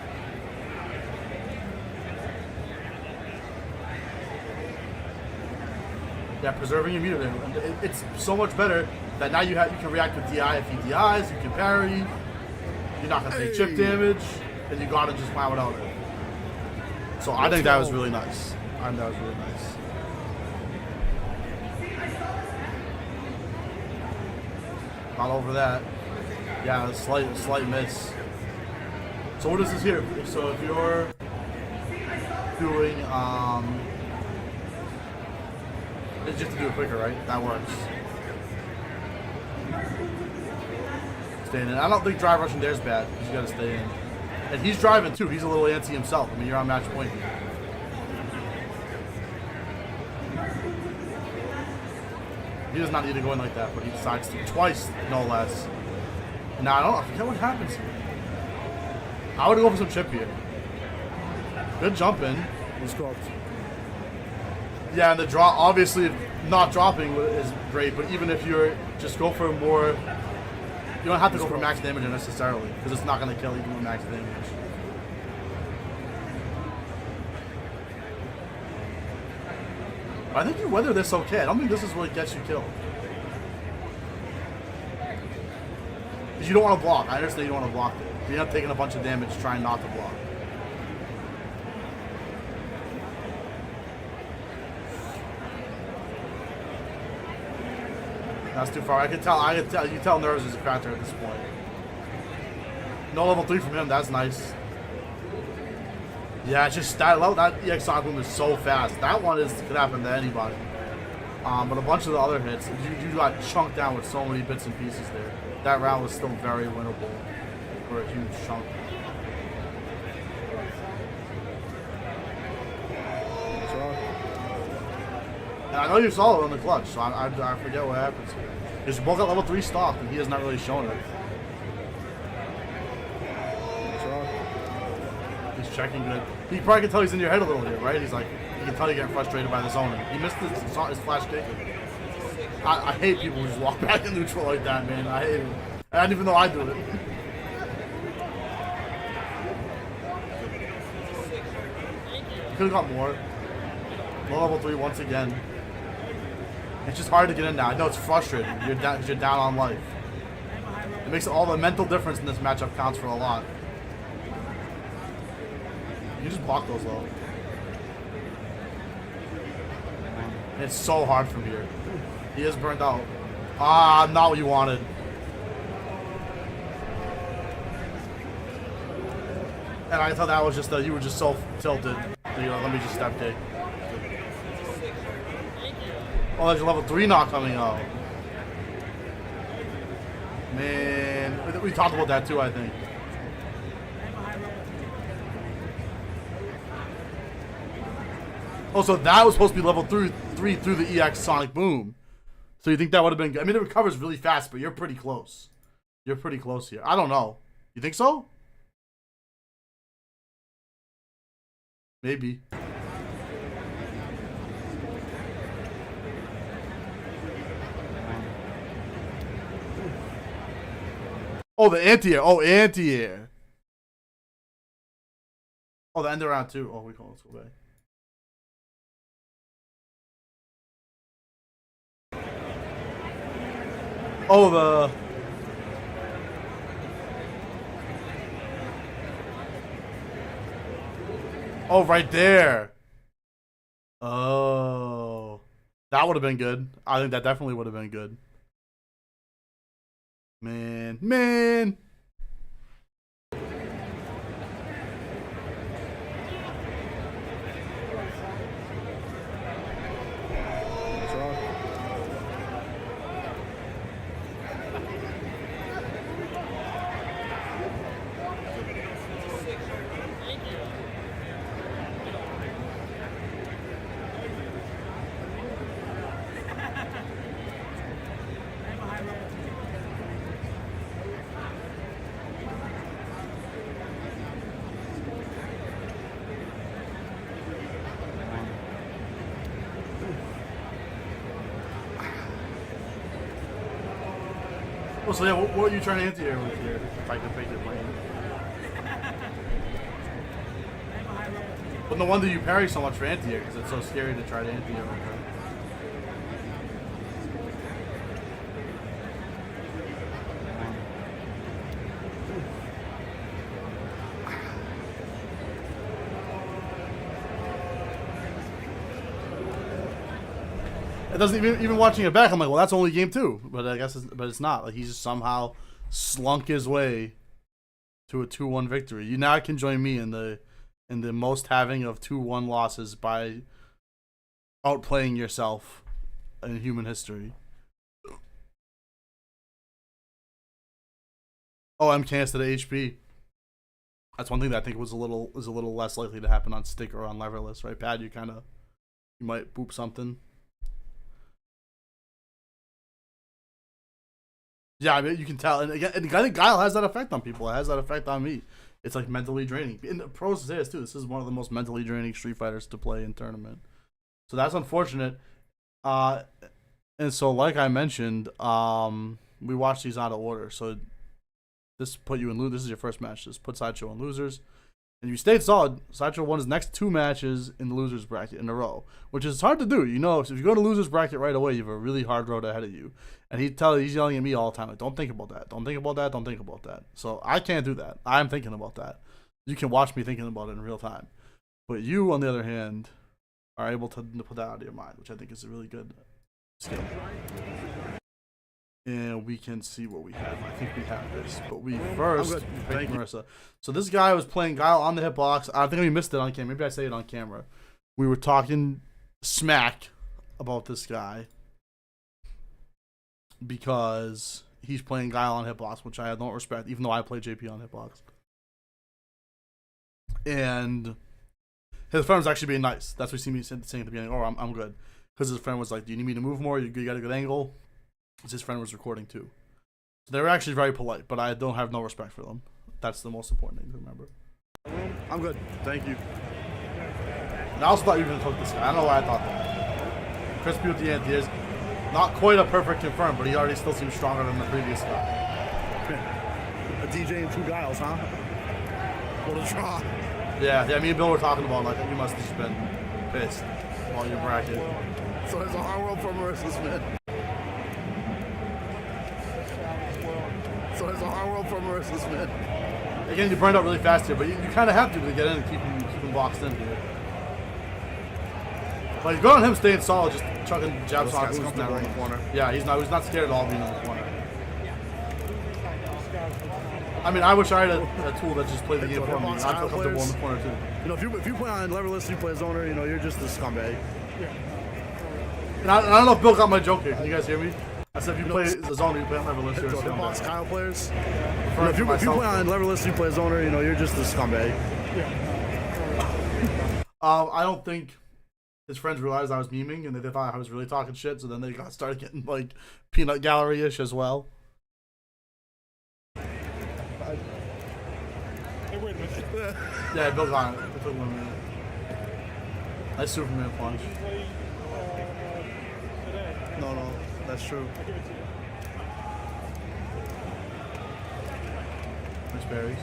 S3: Yeah, preserving your meter there. It's so much better that now you can react with DI if he DIs, you can parry. You're not gonna take chip damage, and you gotta just wow it out. So I think that was really nice. Not over that. Yeah, a slight miss. So what is this here? So if you're doing it's just to do it quicker, right? That works. Staying in. I don't think drive rushing there is bad. You just gotta stay in. And he's driving too. He's a little antsy himself. I mean, you're on match point here. He does not need to go in like that, but he decides to twice, no less. Now I forget what happens here. I would go for some chip here. Good jump in.
S4: He's cooked.
S3: Yeah, and the draw, obviously, not dropping is great, but even if you're just go for more. You don't have to go for max damage necessarily, because it's not going to kill even with max damage. I think you weather this okay. I don't think this is what gets you killed. Because you don't want to block. I understand you don't want to block it. You end up taking a bunch of damage trying not to block. That's too far. You can tell nerves is a factor at this point. No level 3 from him. That's nice. Yeah, it's just that EX Sonic Boom is so fast. That one could happen to anybody. But a bunch of the other hits, you got chunked down with so many bits and pieces there. That round was still very winnable for a huge chunk. And I know you saw it on the clutch, so I forget what happens here. Because you both got level 3 stock, and he has not really shown it. He's checking good. He probably can tell he's in your head a little here, right? He's like, you can tell you're getting frustrated by the zoning. He missed his flash kick. I hate people who just walk back in neutral like that, man. I hate it. I don't even know I do it. Could have got more. Low level 3 once again. It's just hard to get in now. I know it's frustrating. You're down on life. It makes all the mental difference in this matchup counts for a lot. You just block those low. It's so hard from here. He is burnt out. Ah, not what you wanted. And I thought that was just you were just so tilted. You know, let me just step kick. Oh, there's a level 3 knock coming out. Man, we talked about that too, I think. Oh, so that was supposed to be level 3 through the EX Sonic Boom. So you think that would have been good? I mean, it recovers really fast, but you're pretty close. You're pretty close here. I don't know. You think so? Maybe. Oh, the anti-air. Oh, anti-air. Oh, the end of round 2. Oh, we call it away. Oh, the... Oh, right there. Oh. That would have been good. I think that definitely would have been good. Man.
S4: What's wrong?
S3: Oh, so yeah, what are you trying to anti-air with here? If I can fake it playing. But no wonder you parry so much for anti-air, because it's so scary to try to anti-air with her. It doesn't even watching it back. I'm like, well, that's only game 2, but I guess it's not. Like he's just somehow slunk his way to a 2-1 victory. You now can join me in the most having of 2-1 losses by outplaying yourself in human history. Oh, MKS to the HP. That's one thing that I think was a little less likely to happen on stick or on leverless, right, Pad? You might boop something. Yeah, I mean, you can tell, and again, I think Guile has that effect on people. It has that effect on me. It's like mentally draining. And the pros say this too. This is one of the most mentally draining Street Fighters to play in tournament. So that's unfortunate. And so, like I mentioned, we watched these out of order. So this put you in losers. This is your first match. This put Sideshow in losers. And you stayed solid. Sideshow won his next 2 matches in the losers bracket in a row, which is hard to do. You know, if you go to losers bracket right away, you have a really hard road ahead of you. And he's yelling at me all the time, like, don't think about that. Don't think about that. Don't think about that. So I can't do that. I'm thinking about that. You can watch me thinking about it in real time. But you, on the other hand, are able to put that out of your mind, which I think is a really good skill. And we can see what we have. I think we have this. But we first pick Marissa. So this guy was playing Guile on the hitbox. I think we missed it on camera. Maybe I say it on camera. We were talking smack about this guy because he's playing Guile on hitbox, which I don't respect, even though I play JP on hitbox. And his friend was actually being nice. That's what he me saying at the beginning. Oh, I'm good. Because his friend was like, do you need me to move more? You got a good angle? Because his friend was recording too. So they were actually very polite, but I don't have no respect for them. That's the most important thing to remember.
S4: I'm good. Thank you.
S3: And I also thought you were going to cook this guy. I don't know why I thought that. Crispy with the anti-airs. Not quite a perfect confirm, but he already still seems stronger than the previous guy.
S4: A DJ and 2 Giles, huh? What a draw.
S3: Yeah, me and Bill were talking about like you must have just been pissed while your bracket.
S4: So it's a hard world for Marissa Smith. So it's a hard world for Marissa Smith.
S3: Again, you burned out really fast here, but you kind of have to get in and keep him boxed in here. Like, go on him staying solid, just chucking jabs on who's
S4: comfortable
S3: now
S4: in the corner.
S3: Yeah, he's not scared at all being in the corner. I mean, I wish I had a tool that just played the game for me. I'd feel comfortable in the corner too.
S4: You know, if you play on leverless, you play zoner, you know, you're just a scumbag.
S3: And I don't know if Bill got my joke here. Can you guys hear me? I said if you play the zoner, you play on leverless, you're a
S4: Hitbox
S3: scumbag.
S4: Kyle players. You know, if you play on leverless, you play zoner, you know, you're just a scumbag.
S3: I don't think his friends realized I was memeing and they thought I was really talking shit, so then they started getting like peanut gallery-ish as well. Yeah, Bill got it. It took 1 minute. Nice Superman punch.
S4: No, that's true.
S3: Nice berries.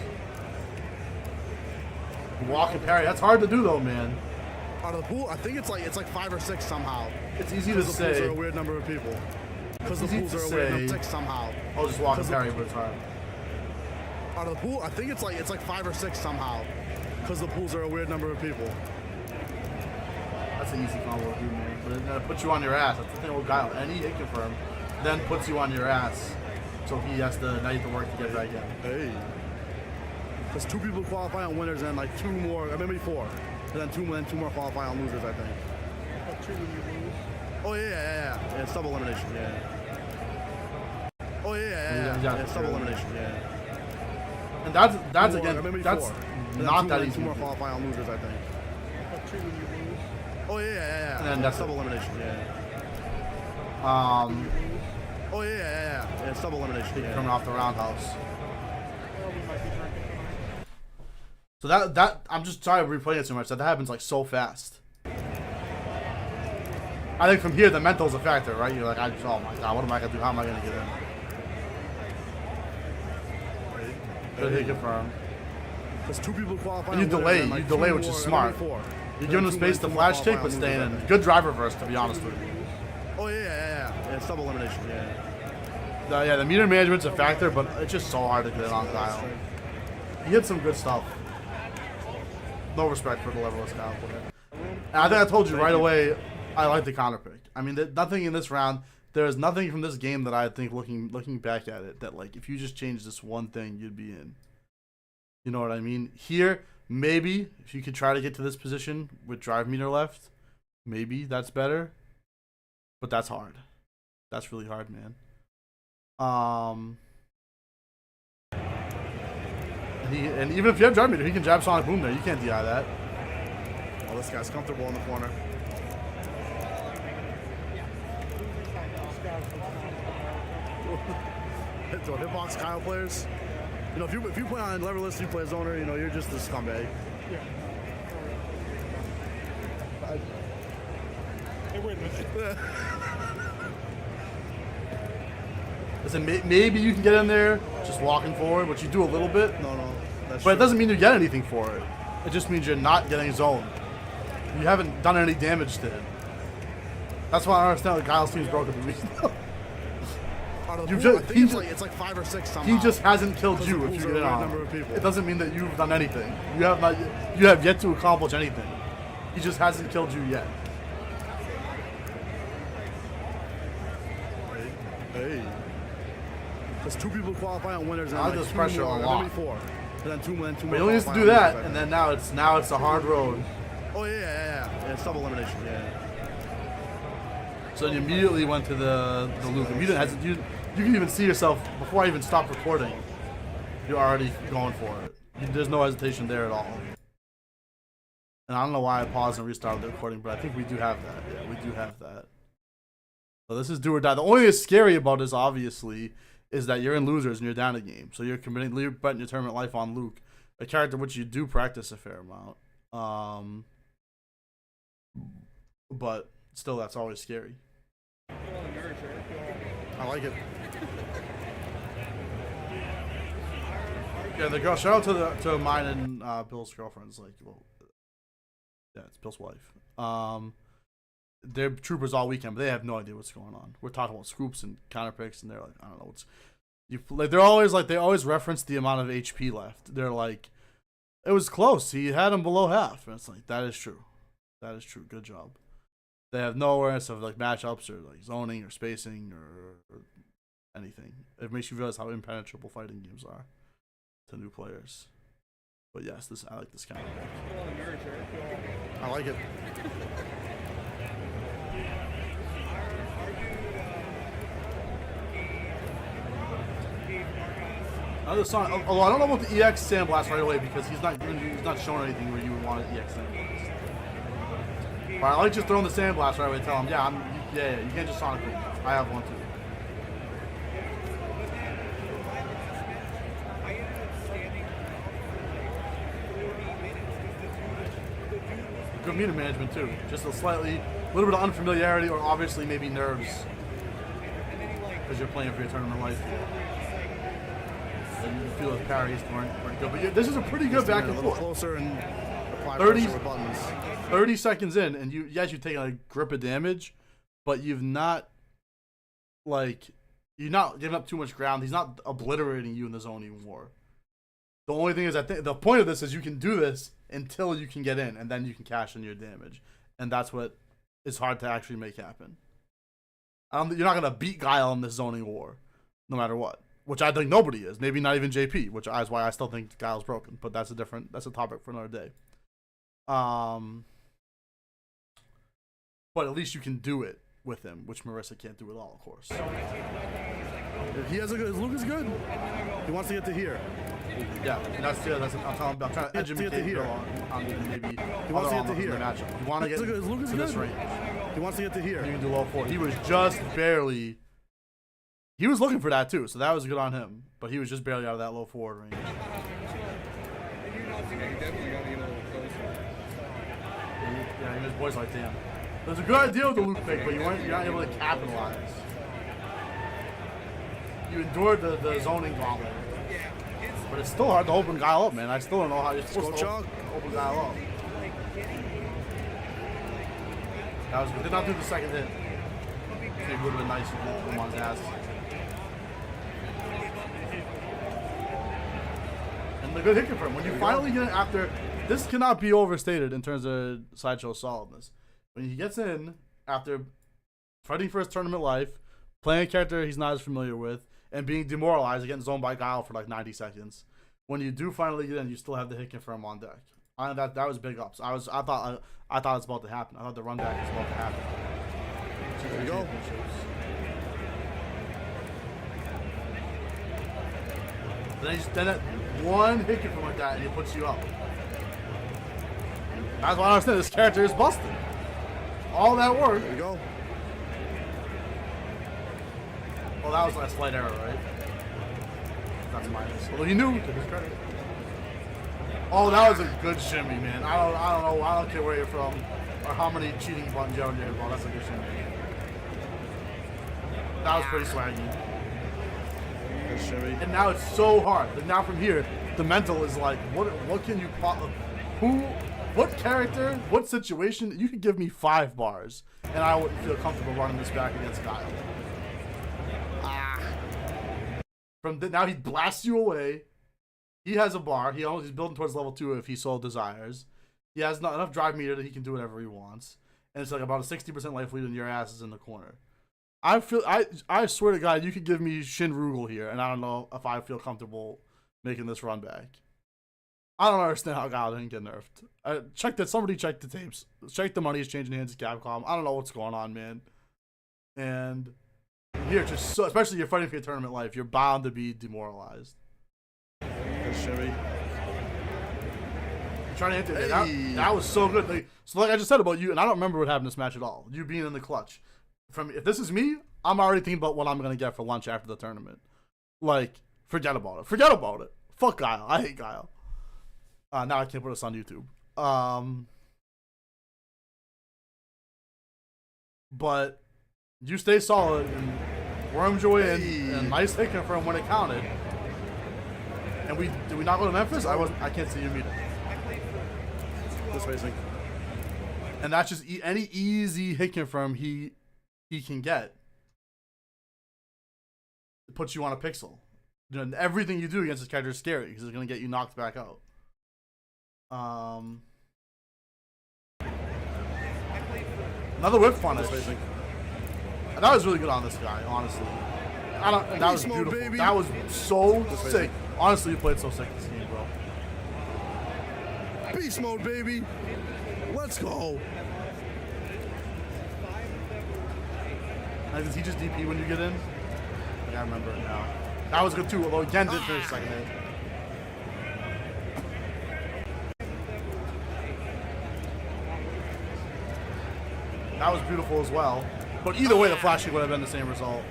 S3: Walk and parry. That's hard to do though, man.
S4: Out of the pool, I think it's like 5 or 6 somehow.
S3: It's easy to
S4: Because the pools
S3: say.
S4: are a weird number of people. Because the
S3: Easy
S4: pools
S3: to
S4: are a weird number
S3: say.
S4: of 6 somehow.
S3: I'll just walk and parry, but it's hard.
S4: Out of the pool, I think it's like 5 or 6 somehow. Because the pools are a weird number of people.
S3: That's an easy combo to do, man. But it puts you on your ass. That's the thing with Guile. Any hit confirm then puts you on your ass. So he has to now you have to work to get back in.
S4: Hey. Because 2 people qualify on winners and like 2 more, maybe 4. And then 2 more qualify on losers, I think. Oh yeah. It's double elimination, yeah. Oh yeah. It's double elimination, yeah.
S3: And that's
S4: 2 more,
S3: again
S4: maybe
S3: that's
S4: 4. And
S3: not
S4: then
S3: that
S4: 2
S3: easy.
S4: more qualify on losers, I think. Oh yeah.
S3: And then that's
S4: double elimination, yeah. Oh yeah. It's double elimination, yeah.
S3: Coming off the roundhouse. So that I'm just sorry to replay it so much. That happens like so fast. I think from here the mental's a factor, right? You're like, oh my god, what am I gonna do? How am I gonna get in? Good hit confirm.
S4: Because 2 people qualify.
S3: And you
S4: on winners
S3: delay,
S4: and, like,
S3: you delay,
S4: 2
S3: which is
S4: more,
S3: smart.
S4: maybe 4.
S3: You're giving him space to flash take, but staying in. Good driver verse, to be honest with you.
S4: Oh yeah. It's double elimination, yeah.
S3: The meter management's a factor, but it's just so hard to get it on Kyle. He hit some good stuff. No respect for the levelist Kyle player. And I think I told you right away, I like the counter pick. I mean, nothing in this round. There's nothing from this game that I think, looking back at it, that like if you just change this one thing, you'd be in. You know what I mean? Here, maybe if you could try to get to this position with drive meter left, maybe that's better. But that's hard. That's really hard, man. And even if you have drive meter, he can jab Sonic Boom there. You can't DI that.
S4: Oh, this guy's comfortable in the corner. So hitbox Kyle players. You know, if you play on leverless, you play zoner, you know, you're just a scumbag.
S6: Hey, wait a minute.
S3: Listen, maybe you can get in there just walking forward, which you do a little bit.
S4: No, that's
S3: But it
S4: true.
S3: doesn't mean you get anything for it. It just means you're not getting zoned. You haven't done any damage to him. That's why I understand that Kyle's team's broken the reason.
S4: Out of the
S3: You've
S4: pool,
S3: just-
S4: I think
S3: he
S4: it's
S3: just-
S4: like, it's like 5 or 6 somehow.
S3: He just hasn't killed
S4: Because
S3: you
S4: the
S3: if
S4: pools
S3: you
S4: are
S3: get
S4: a
S3: it
S4: weird
S3: on.
S4: number of people.
S3: It doesn't mean that you've done anything. You have yet to accomplish anything. He just hasn't killed you yet.
S4: Hey. Because 2 people qualify on winners and
S3: I like
S4: like
S3: this
S4: 2
S3: pressure
S4: more,
S3: a
S4: maybe
S3: lot.
S4: 4. And then 2 more.
S3: But he only needs to do that, and then now it's a hard road.
S4: Oh yeah. It's double elimination, yeah.
S3: So then you immediately went to the loop. You didn't hesitate. You can even see yourself before I even stopped recording. You're already going for it. There's no hesitation there at all. And I don't know why I paused and restarted the recording, but I think we do have that. Yeah, we do have that. So this is do or die. The only thing that's scary about this, obviously, is that you're in losers and you're down a game. So you're betting your tournament life on Luke, a character which you do practice a fair amount. But still, that's always scary.
S4: I like it.
S3: Yeah, the girl. Shout out to mine and Bill's girlfriends. Like, well, yeah, it's Bill's wife. They're troopers all weekend, but they have no idea what's going on. We're talking about scoops and counter picks, and they're like, I don't know what's. Like they always reference the amount of HP left. They're like, it was close. He had him below half, and it's like that is true. That is true. Good job. They have no awareness of like matchups or like zoning or spacing or anything. It makes you realize how impenetrable fighting games are to new players. But yes, I like this kind of pick.
S4: I like it.
S3: Another song. Although I don't know about the EX Sandblast right away because he's not showing anything where you would want an EX Sandblast. But I like just throwing the Sandblast right away. Tell him, yeah, you can't just Sonic Boom. I have one too. Good meter management too. Just a little bit of unfamiliarity or obviously maybe nerves because you're playing for your tournament life. And you feel the parries weren't good. But yeah, this is a pretty good back and
S4: a little
S3: forth.
S4: closer and apply
S3: 30
S4: pressure with buttons.
S3: 30 seconds in, and you've taken a grip of damage, but you're not giving up too much ground. He's not obliterating you in the zoning war. The only thing is, I think the point of this is you can do this until you can get in, and then you can cash in your damage, and that's what is hard to actually make happen. You're not gonna beat Guile in this zoning war, no matter what. Which I think nobody is. Maybe not even JP, which is why I still think Guile's broken. But that's a topic for another day. But at least you can do it with him, which Marissa can't do at all, of course.
S4: He has his Luke is good. He wants to get to here.
S3: Yeah, and I'm trying to educate Bill on maybe
S4: he wants to get to here.
S3: Matchup. You want to get
S4: his Luke is
S3: to
S4: good.
S3: this range.
S4: He wants to get to here.
S3: You can do low 4. He was just barely. He was looking for that too, so that was good on him. But he was just barely out of that low 4 range.
S6: Yeah, you definitely got to get a little closer.
S3: Yeah, his boy's like, damn. It was a good idea with the Luke pick, but you're not able to capitalize. You endured the zoning gauntlet. But it's still hard to open Guile up, man. I still don't know how you're supposed to open Guile up. That was good. Did not do the second hit. Maybe would have been nice if you put him on his ass. And the good hit confirm. When you finally get it after, this cannot be overstated in terms of Sideshow solidness. When he gets in after fighting for his tournament life, playing a character he's not as familiar with, and being demoralized, getting zoned by Guile for like 90 seconds. When you do finally get in, you still have the hit confirm on deck. That was big ups. I thought it was about to happen. I thought the run back was about to happen.
S4: There you go.
S3: Then that one hit confirm like that, and it puts you up. That's why I understand this character is busted. All that work.
S4: There you go.
S3: Well, that was a slight error, right? That's minus. Although he knew, to his credit. Oh, that was a good shimmy, man. I don't know. I don't care where you're from or how many cheating buttons you have on your ball. That's a good shimmy. That was pretty swaggy.
S4: Good shimmy.
S3: And now it's so hard. But now from here, the mental is like, what can you what character, what situation? You could give me 5 bars, and I wouldn't feel comfortable running this back against Guile. Now he blasts you away. He has a bar. He's building towards level 2 if he so desires. He has not enough drive meter that he can do whatever he wants. And it's like about a 60% life lead and your ass is in the corner. I swear to God, you could give me Shin Rugal here, and I don't know if I feel comfortable making this run back. I don't understand how Guile didn't get nerfed. Somebody check the tapes. Check the money is changing hands at Capcom. I don't know what's going on, man. And here, especially you're fighting for your tournament life, you're bound to be demoralized.
S4: Good shimmy.
S3: You're trying to hit it. That was so good. Like I just said about you, and I don't remember what happened in this match at all. You being in the clutch. If this is me, I'm already thinking about what I'm gonna get for lunch after the tournament. Like, forget about it. Forget about it. Fuck Guile. I hate Guile. Now I can't put this on YouTube. But you stay solid, and wormed your way in,
S4: Hey.
S3: and a nice hit confirm when it counted. And did we not go to Memphis? I can't see you meet it.
S4: Good spacing.
S3: And that's just any easy hit confirm he can get. It puts you on a pixel. You know, everything you do against this character is scary because it's going to get you knocked back out. Another whip punish.
S4: Good spacing.
S3: That was really good on this guy, honestly. That was
S4: Beast mode,
S3: beautiful.
S4: baby.
S3: That was so
S4: spacing.
S3: sick. Honestly, you played so sick this game, bro.
S4: Beast mode, baby. Let's go.
S3: Does he just DP when you get in? I remember it now. That was good too, although again did finish second hit. That was beautiful as well. But either way, the flash kick would have been the same result.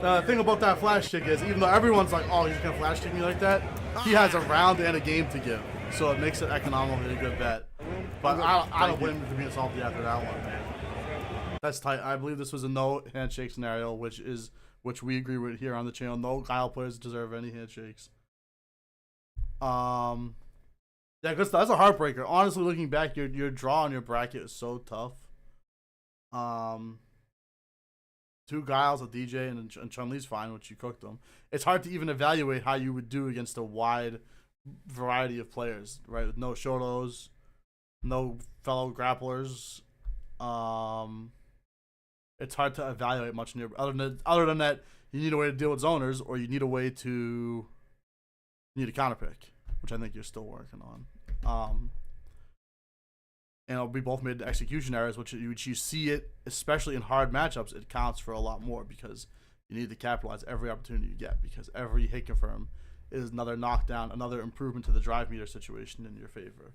S3: The thing about that flash kick is, even though everyone's like, oh, he's going to flash kick me like that, he has a round and a game to give. So it makes it economically a good bet. But I don't blame him for being salty after that one, man. That's tight. I believe this was a no handshake scenario, which we agree with here on the channel. No Kyle players deserve any handshakes. Yeah, because that's a heartbreaker. Honestly, looking back, your draw on your bracket is so tough. 2 Giles, a DJ, and Chun-Li's fine, which you cooked them. It's hard to even evaluate how you would do against a wide variety of players, right? With no Shotos, no fellow grapplers. It's hard to evaluate much near. Other than that, you need a way to deal with zoners, or you need a way to. You need a counter pick, which I think you're still working on. And we both made execution errors, which you see it, especially in hard matchups, it counts for a lot more because you need to capitalize every opportunity you get, because every hit confirm is another knockdown, another improvement to the drive meter situation in your favor.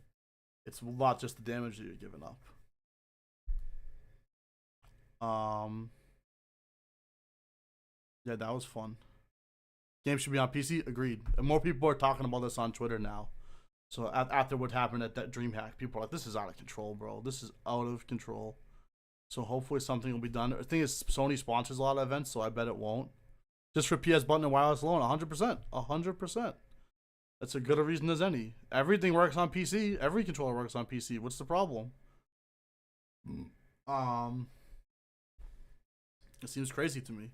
S3: It's not just the damage that you're giving up. Yeah, that was fun. Game should be on PC. Agreed. And more people are talking about this on Twitter now. So after what happened at that DreamHack, people are like, "This is out of control, bro. This is out of control." So hopefully something will be done. The thing is, Sony sponsors a lot of events, so I bet it won't. Just for PS Button and wireless alone, 100%, 100%. That's as good a reason as any. Everything works on PC. Every controller works on PC. What's the problem? It seems crazy to me.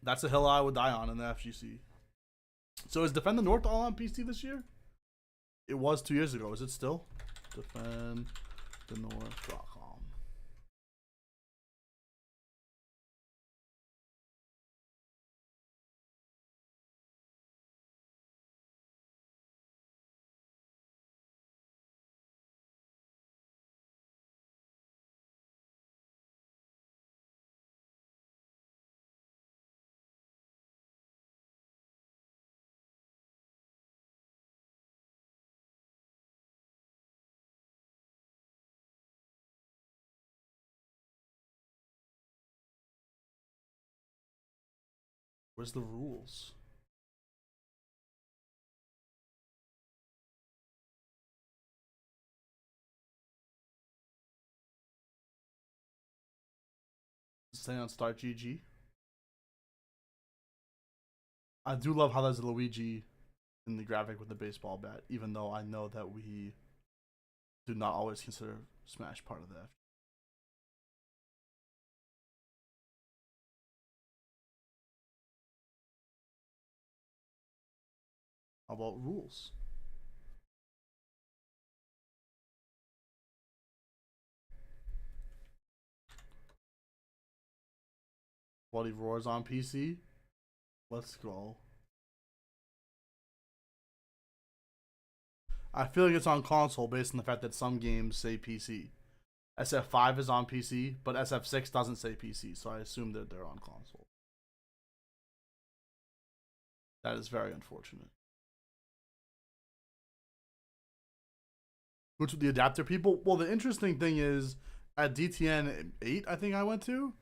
S3: That's a hill I would die on in the FGC. So is Defend the North all on PC this year? It was 2 years ago. Is it still? DefendTheNorth.com. Where's the rules? Stay on Start GG. I do love how there's a Luigi in the graphic with the baseball bat, even though I know that we do not always consider Smash part of that. How about rules? Bloody Roars on PC. Let's go. I feel like it's on console based on the fact that some games say PC. SF5 is on PC, but SF6 doesn't say PC, so I assume that they're on console. That is very unfortunate. Which with the adapter people? Well, the interesting thing is, at DTN 8, I think I went to,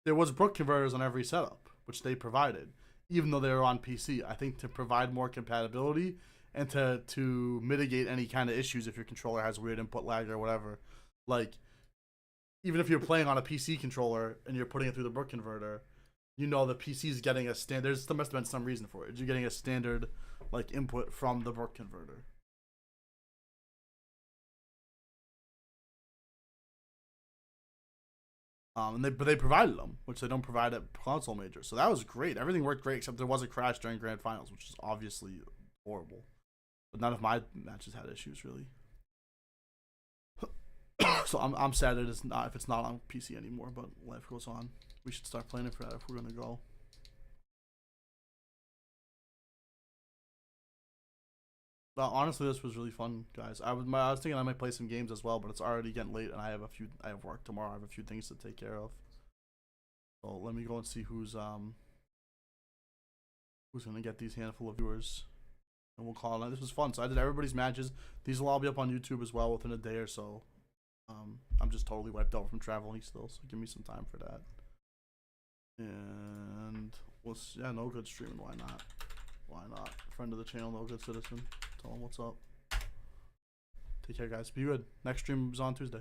S3: there was Brook converters on every setup, which they provided, even though they were on PC. I think to provide more compatibility and to mitigate any kind of issues if your controller has weird input lag or whatever. Like, even if you're playing on a PC controller and you're putting it through the Brook converter, you know the PC is getting a standard. There must have been some reason for it. You're getting a standard like input from the Brook converter. But they provided them, which they don't provide at console majors. So that was great. Everything worked great except there was a crash during grand finals, which is obviously horrible. But none of my matches had issues really. So I'm sad it is not if it's not on PC anymore. But life goes on. We should start planning for that if we're gonna go. But honestly, this was really fun, guys. I was thinking I might play some games as well, but it's already getting late, and I have work tomorrow. I have a few things to take care of. So let me go and see who's gonna get these handful of viewers, and we'll call it. This was fun. So I did everybody's matches. These will all be up on YouTube as well within a day or so. I'm just totally wiped out from traveling still, so give me some time for that. And no good streaming. Why not? Why not? Friend of the channel, no good citizen. Tell him what's up. Take care, guys. Be good. Next stream is on Tuesday.